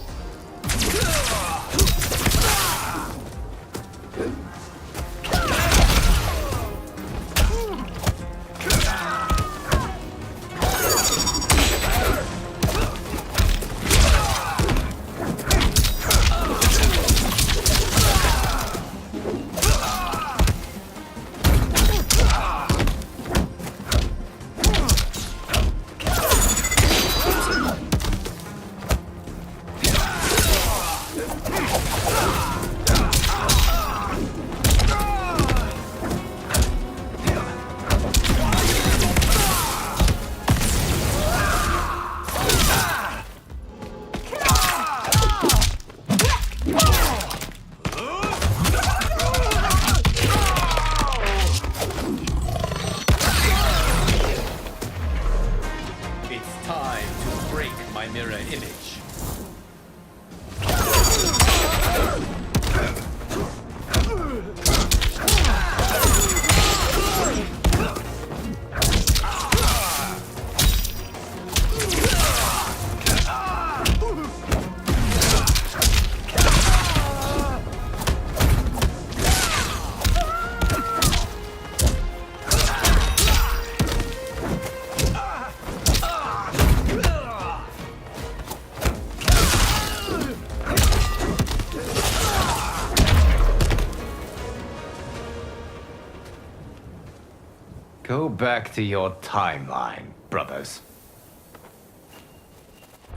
Go back to your timeline, brothers.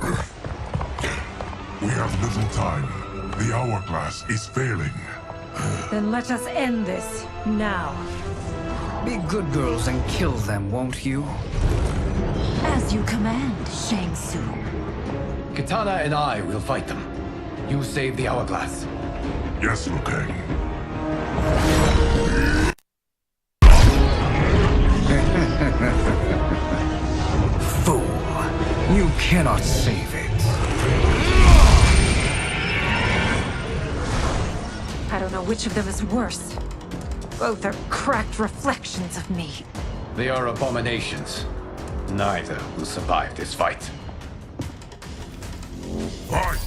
We have little time. The hourglass is failing. Then let us end this, now. Be good girls and kill them, won't you? As you command, Shang Tsung. Katana and I will fight them. You save the hourglass. Yes, Liu Kang. Fool. You cannot save it. I don't know which of them is worse. Both are cracked reflections of me. They are abominations. Neither will survive this fight. Fight!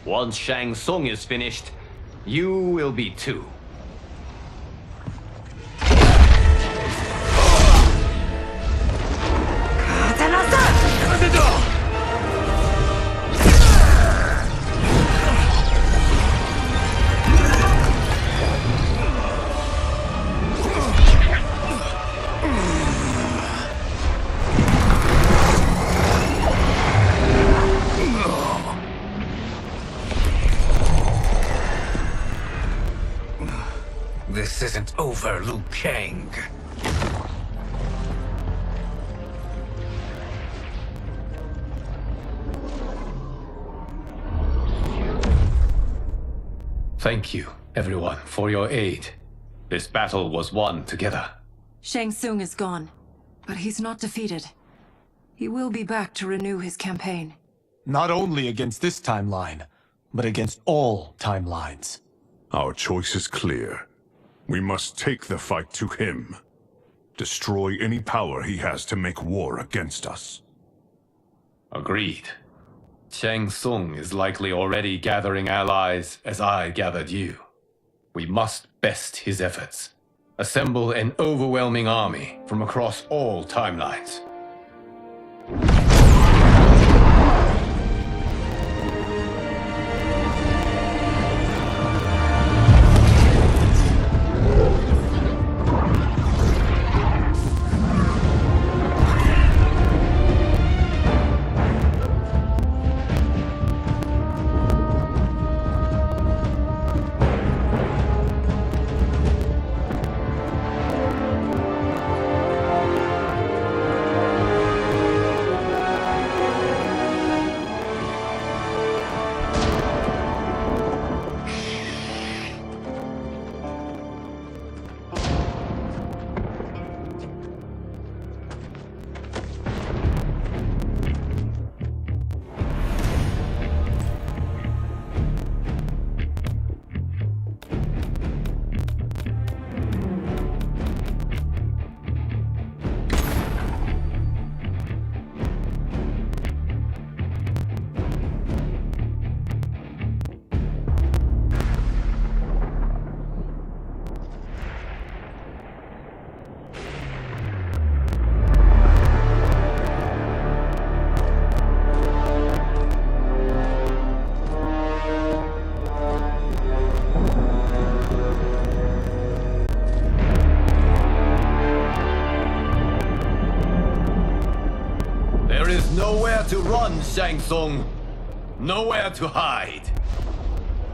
Once Shang Tsung is finished, you will be too. This isn't over, Liu Kang. Thank you, everyone, for your aid. This battle was won together. Shang Tsung is gone, but he's not defeated. He will be back to renew his campaign. Not only against this timeline, but against all timelines. Our choice is clear. We must take the fight to him. Destroy any power he has to make war against us. Agreed. Shang Tsung is likely already gathering allies as I gathered you. We must best his efforts. Assemble an overwhelming army from across all timelines. Nowhere to run, Shang Tsung. Nowhere to hide.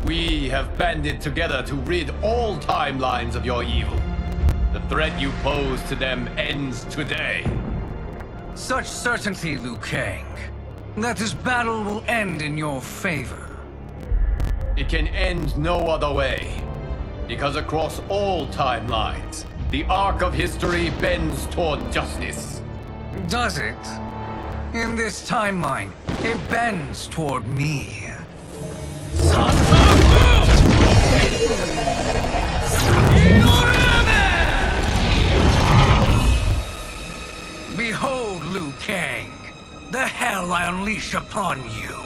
We have banded together to rid all timelines of your evil. The threat you pose to them ends today. Such certainty, Liu Kang, that this battle will end in your favor. It can end no other way. Because across all timelines, the arc of history bends toward justice. Does it? In this timeline, it bends toward me. Behold, Liu Kang, the hell I unleash upon you.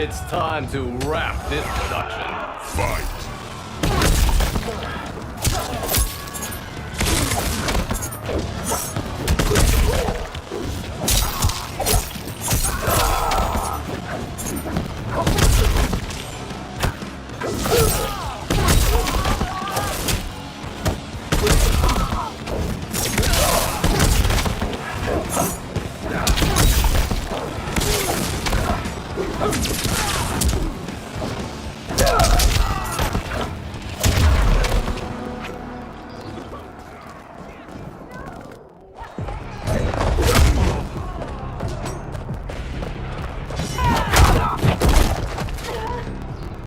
It's time to wrap this production. Fight!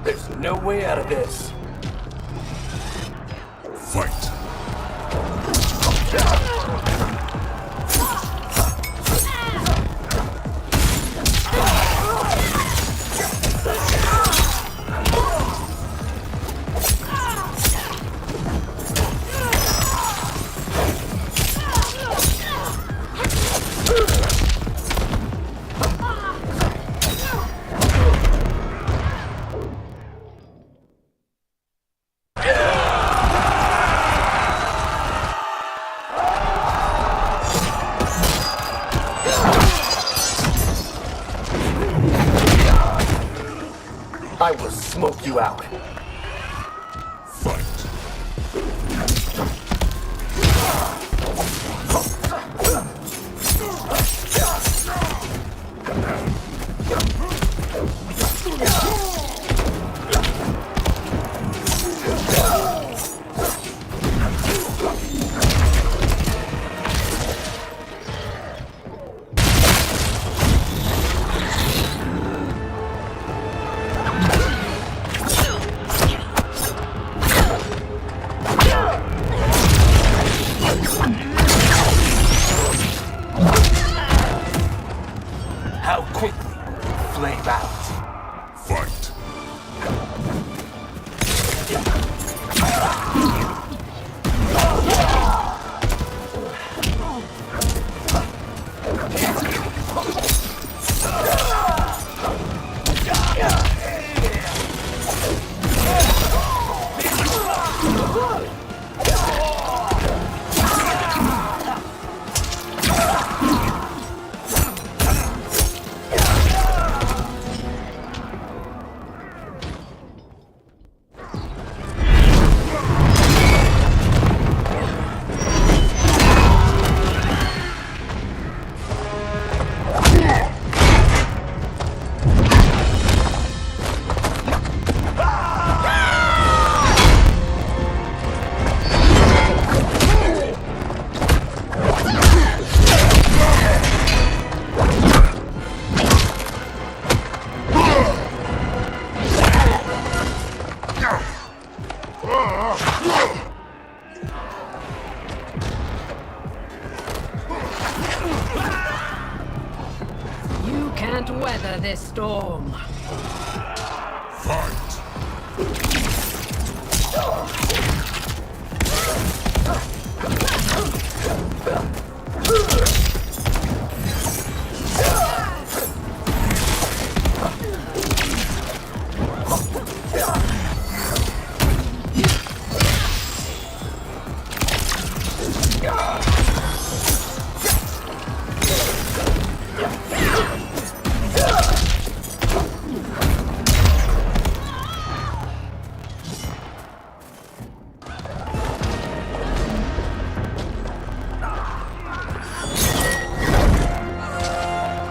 There's no way out of this. Fight! I will smoke you out. How quickly flame out. Fight! You can't weather this storm. Fight!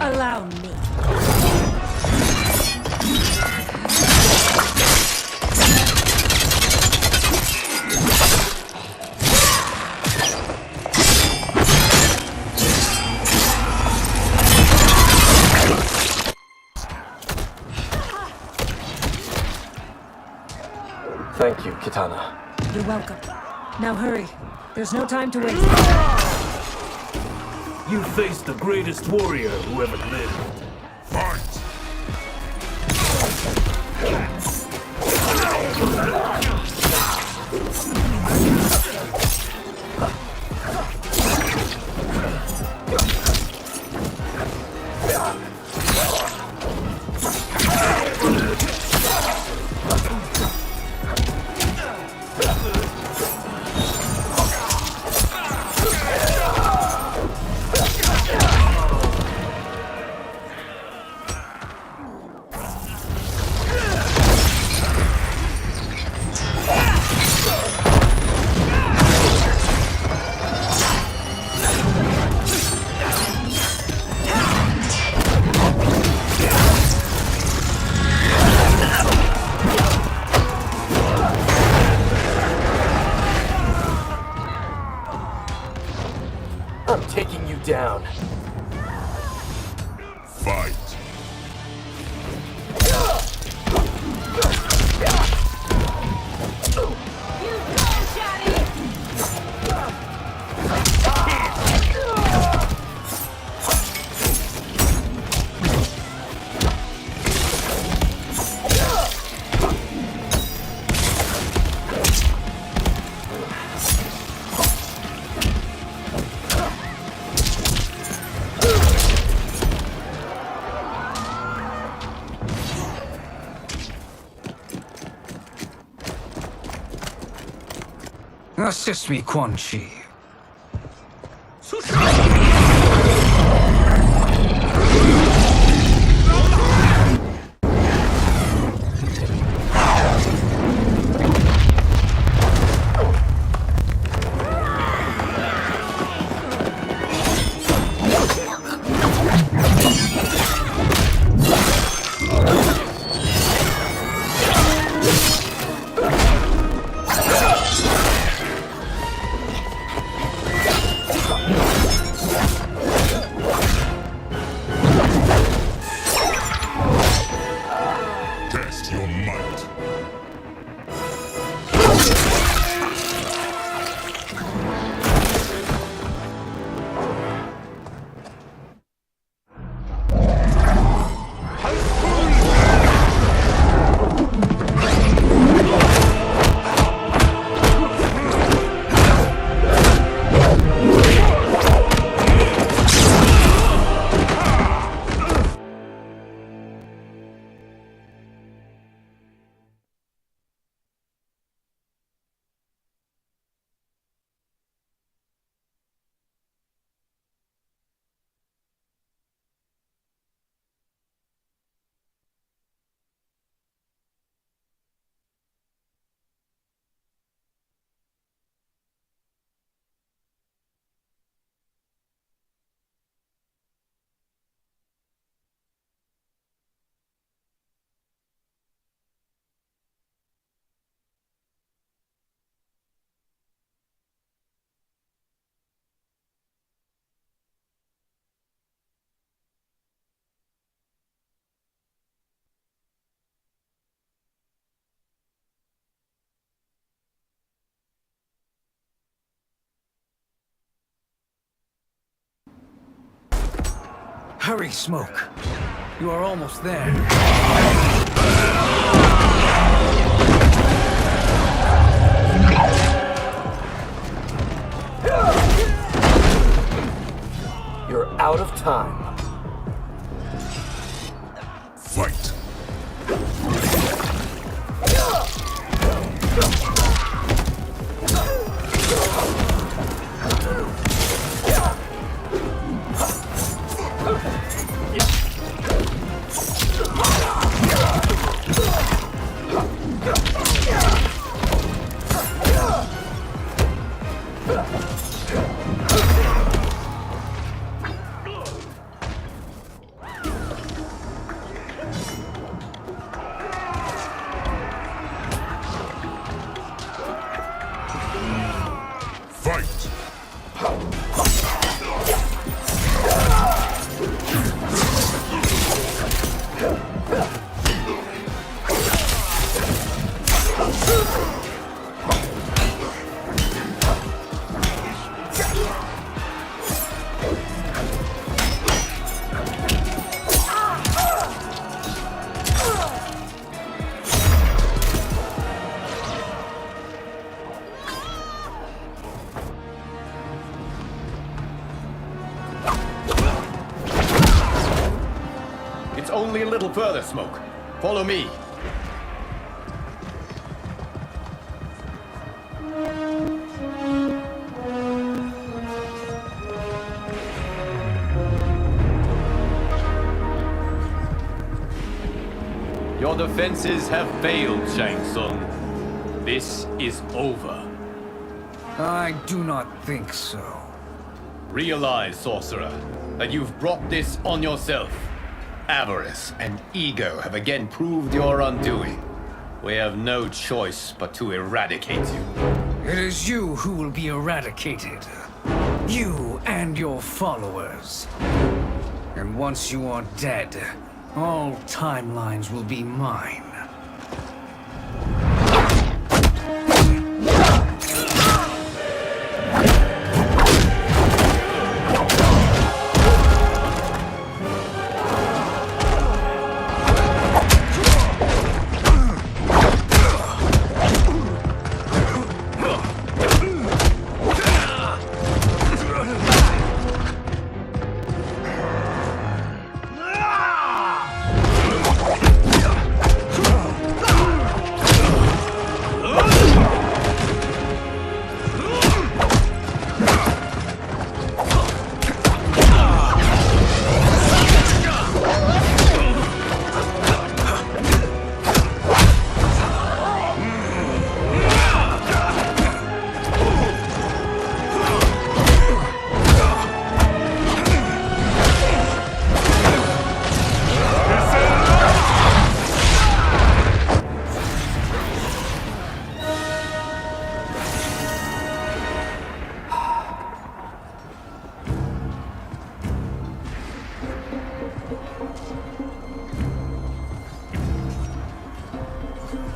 Allow me. Thank you, Kitana. You're welcome. Now hurry. There's no time to waste. You faced the greatest warrior who ever lived. Fight! Fight. Assist me, Quan Chi. Test your might. Hurry, Smoke. You are almost there. You're out of time. Fight. It's only a little further, Smoke. Follow me. Your defenses have failed, Shang Tsung. This is over. I do not think so. Realize, Sorcerer, that you've brought this on yourself. Avarice and ego have again proved your undoing. We have no choice but to eradicate you. It is you who will be eradicated. You and your followers. And once you are dead, all timelines will be mine.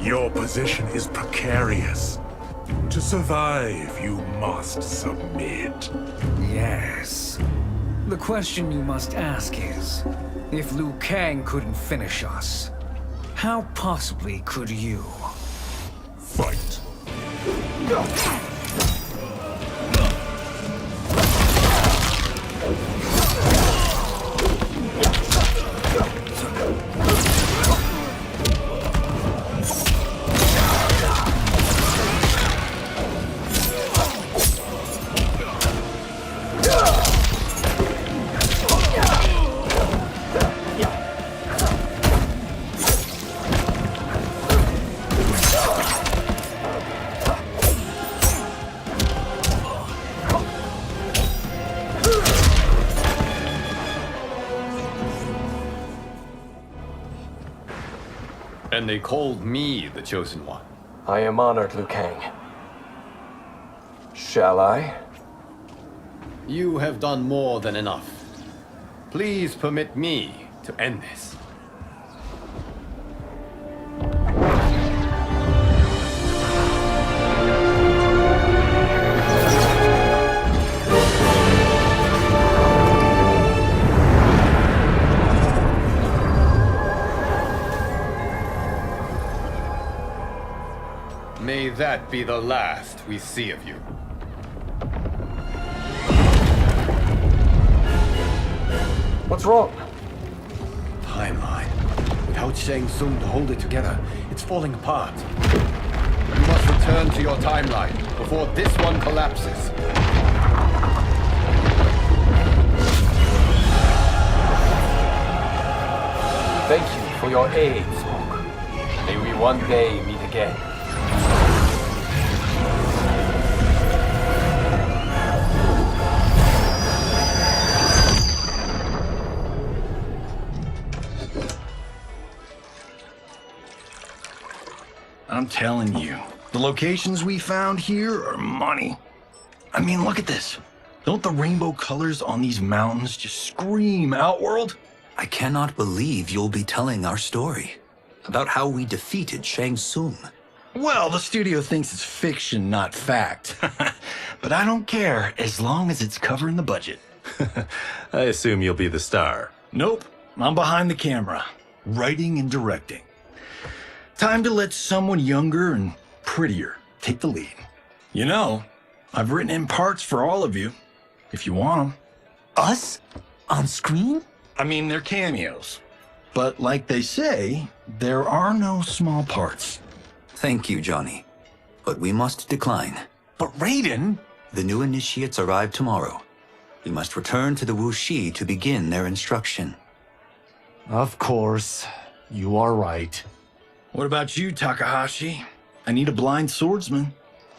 Your position is precarious. To survive, you must submit. Yes. The question you must ask is, if Liu Kang couldn't finish us, how possibly could you? Fight. And they called me the Chosen One. I am honored, Liu Kang. Shall I? You have done more than enough. Please permit me to end this. May that be the last we see of you. What's wrong? Timeline. Without Shang Tsung to hold it together, it's falling apart. You must return to your timeline before this one collapses. Thank you for your aid, Smoke. May we one day meet again. I'm telling you, the locations we found here are money. I mean, look at this. Don't the rainbow colors on these mountains just scream Outworld? I cannot believe you'll be telling our story about how we defeated Shang Tsung. Well, the studio thinks it's fiction, not fact. But I don't care, as long as it's covering the budget. I assume you'll be the star. Nope, I'm behind the camera, writing and directing. Time to let someone younger and prettier take the lead. You know, I've written in parts for all of you, if you want them. Us? On screen? I mean, they're cameos. But like they say, there are no small parts. Thank you, Johnny. But we must decline. But Raiden? The new initiates arrive tomorrow. We must return to the Wuxi to begin their instruction. Of course. You are right. What about you, Takahashi? I need a blind swordsman,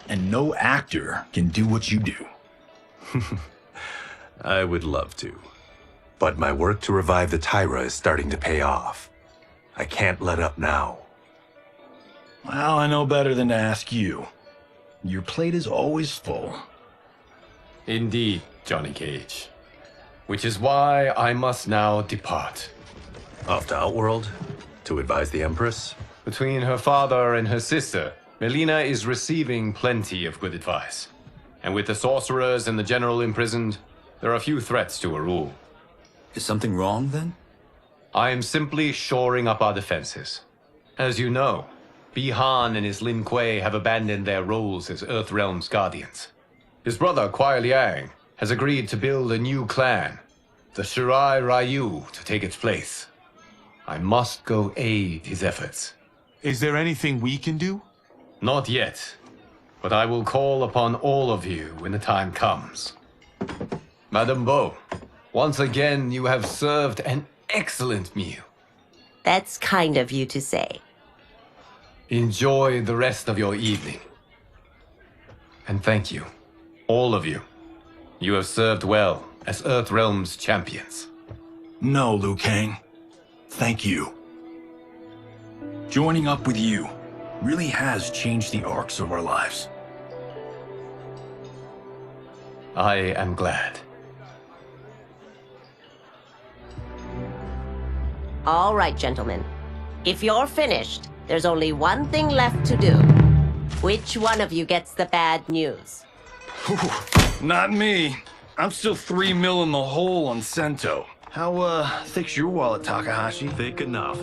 and no actor can do what you do. I would love to. But my work to revive the Tyra is starting to pay off. I can't let up now. Well, I know better than to ask you. Your plate is always full. Indeed, Johnny Cage. Which is why I must now depart. Off to Outworld? To advise the Empress? Between her father and her sister, Melina is receiving plenty of good advice. And with the sorcerers and the general imprisoned, there are few threats to her rule. Is something wrong, then? I am simply shoring up our defenses. As you know, Bi-Han and his Lin Kuei have abandoned their roles as Earthrealm's guardians. His brother, Kuai Liang, has agreed to build a new clan, the Shirai Ryu, to take its place. I must go aid his efforts. Is there anything we can do? Not yet, but I will call upon all of you when the time comes. Madame Bo, once again you have served an excellent meal. That's kind of you to say. Enjoy the rest of your evening. And thank you, all of you. You have served well as Earthrealm's champions. No, Liu Kang. Thank you. Joining up with you really has changed the arcs of our lives. I am glad. All right, gentlemen. If you're finished, there's only one thing left to do. Which one of you gets the bad news? Not me. I'm still 3 mil in the hole on Sento. How, thick's your wallet, Takahashi? Thick enough.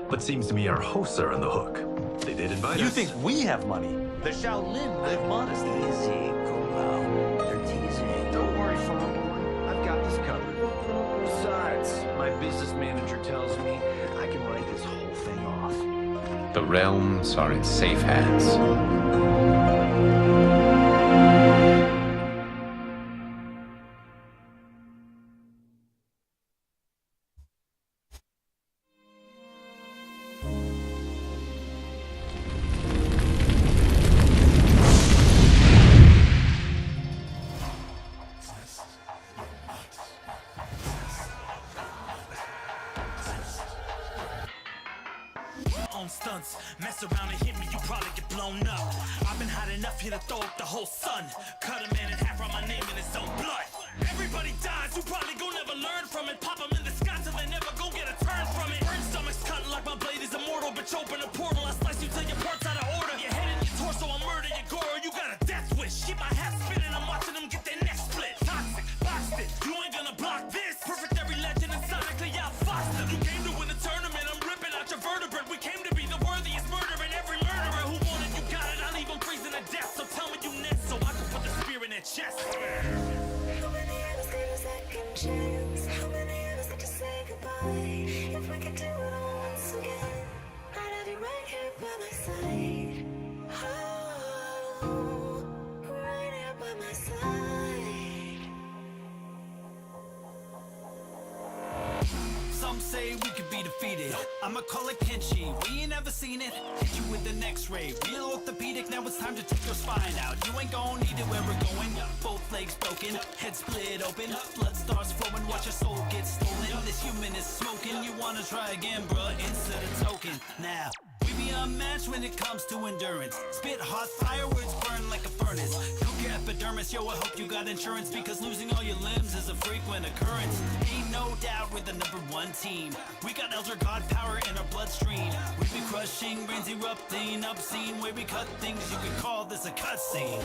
But seems to me our hosts are on the hook. They did invite us. You think we have money? The Shaolin live modestly. Easy, cool out. They're teasing. Don't worry, farm boy. I've got this covered. Besides, my business manager tells me I can write this whole thing off. The realms are in safe hands. Stunts, mess around and hit me, you probably get blown up. I've been hot enough here to throw up the whole sun. Cut a man in half, write my name in his own blood. Everybody dies, you probably gon' never learn from it. Pop them in the sky till they never gon' get a turn from it. Burn stomachs cutting like my blade is immortal. Bitch, open a portal, I slice you till your parts out of order. Your head and your torso, I murder your gore. You got a death wish, keep my hat spinning, I'm watching them get their neck split. Toxic, boxed it, you ain't gonna block this. Perfect every legend and sonically out Foster. You came to win the tournament, I'm ripping out your vertebrae. We came to be the worthiest murderer, and every murderer who wanted you got it. I'll leave them freezing to death, so tell me you next so I can put the spear in their chest. How many of us get a second chance? How many of us get to say goodbye? If we could do it all once again, I'd have you right here by my side. Oh, right here by my side. Some say we could be defeated. I'ma call it Kenshi. We ain't never seen it. Hit you with an X-ray. Real orthopedic. Now it's time to take your spine out. You ain't gon' need it where we're going. Both legs broken, head split open. Blood starts flowing. Watch your soul get stolen. This human is smoking. You wanna try again, bruh? Insert a token. Now we be unmatched when it comes to endurance. Spit hot fire words burn like a furnace. Cook your epidermis, yo, I hope you got insurance, because losing all your limbs is a frequent occurrence. Ain't no doubt we're the #1 team. We got Elder God power in our bloodstream. We be crushing, brains erupting, obscene. Way we cut things, you could call this a cutscene.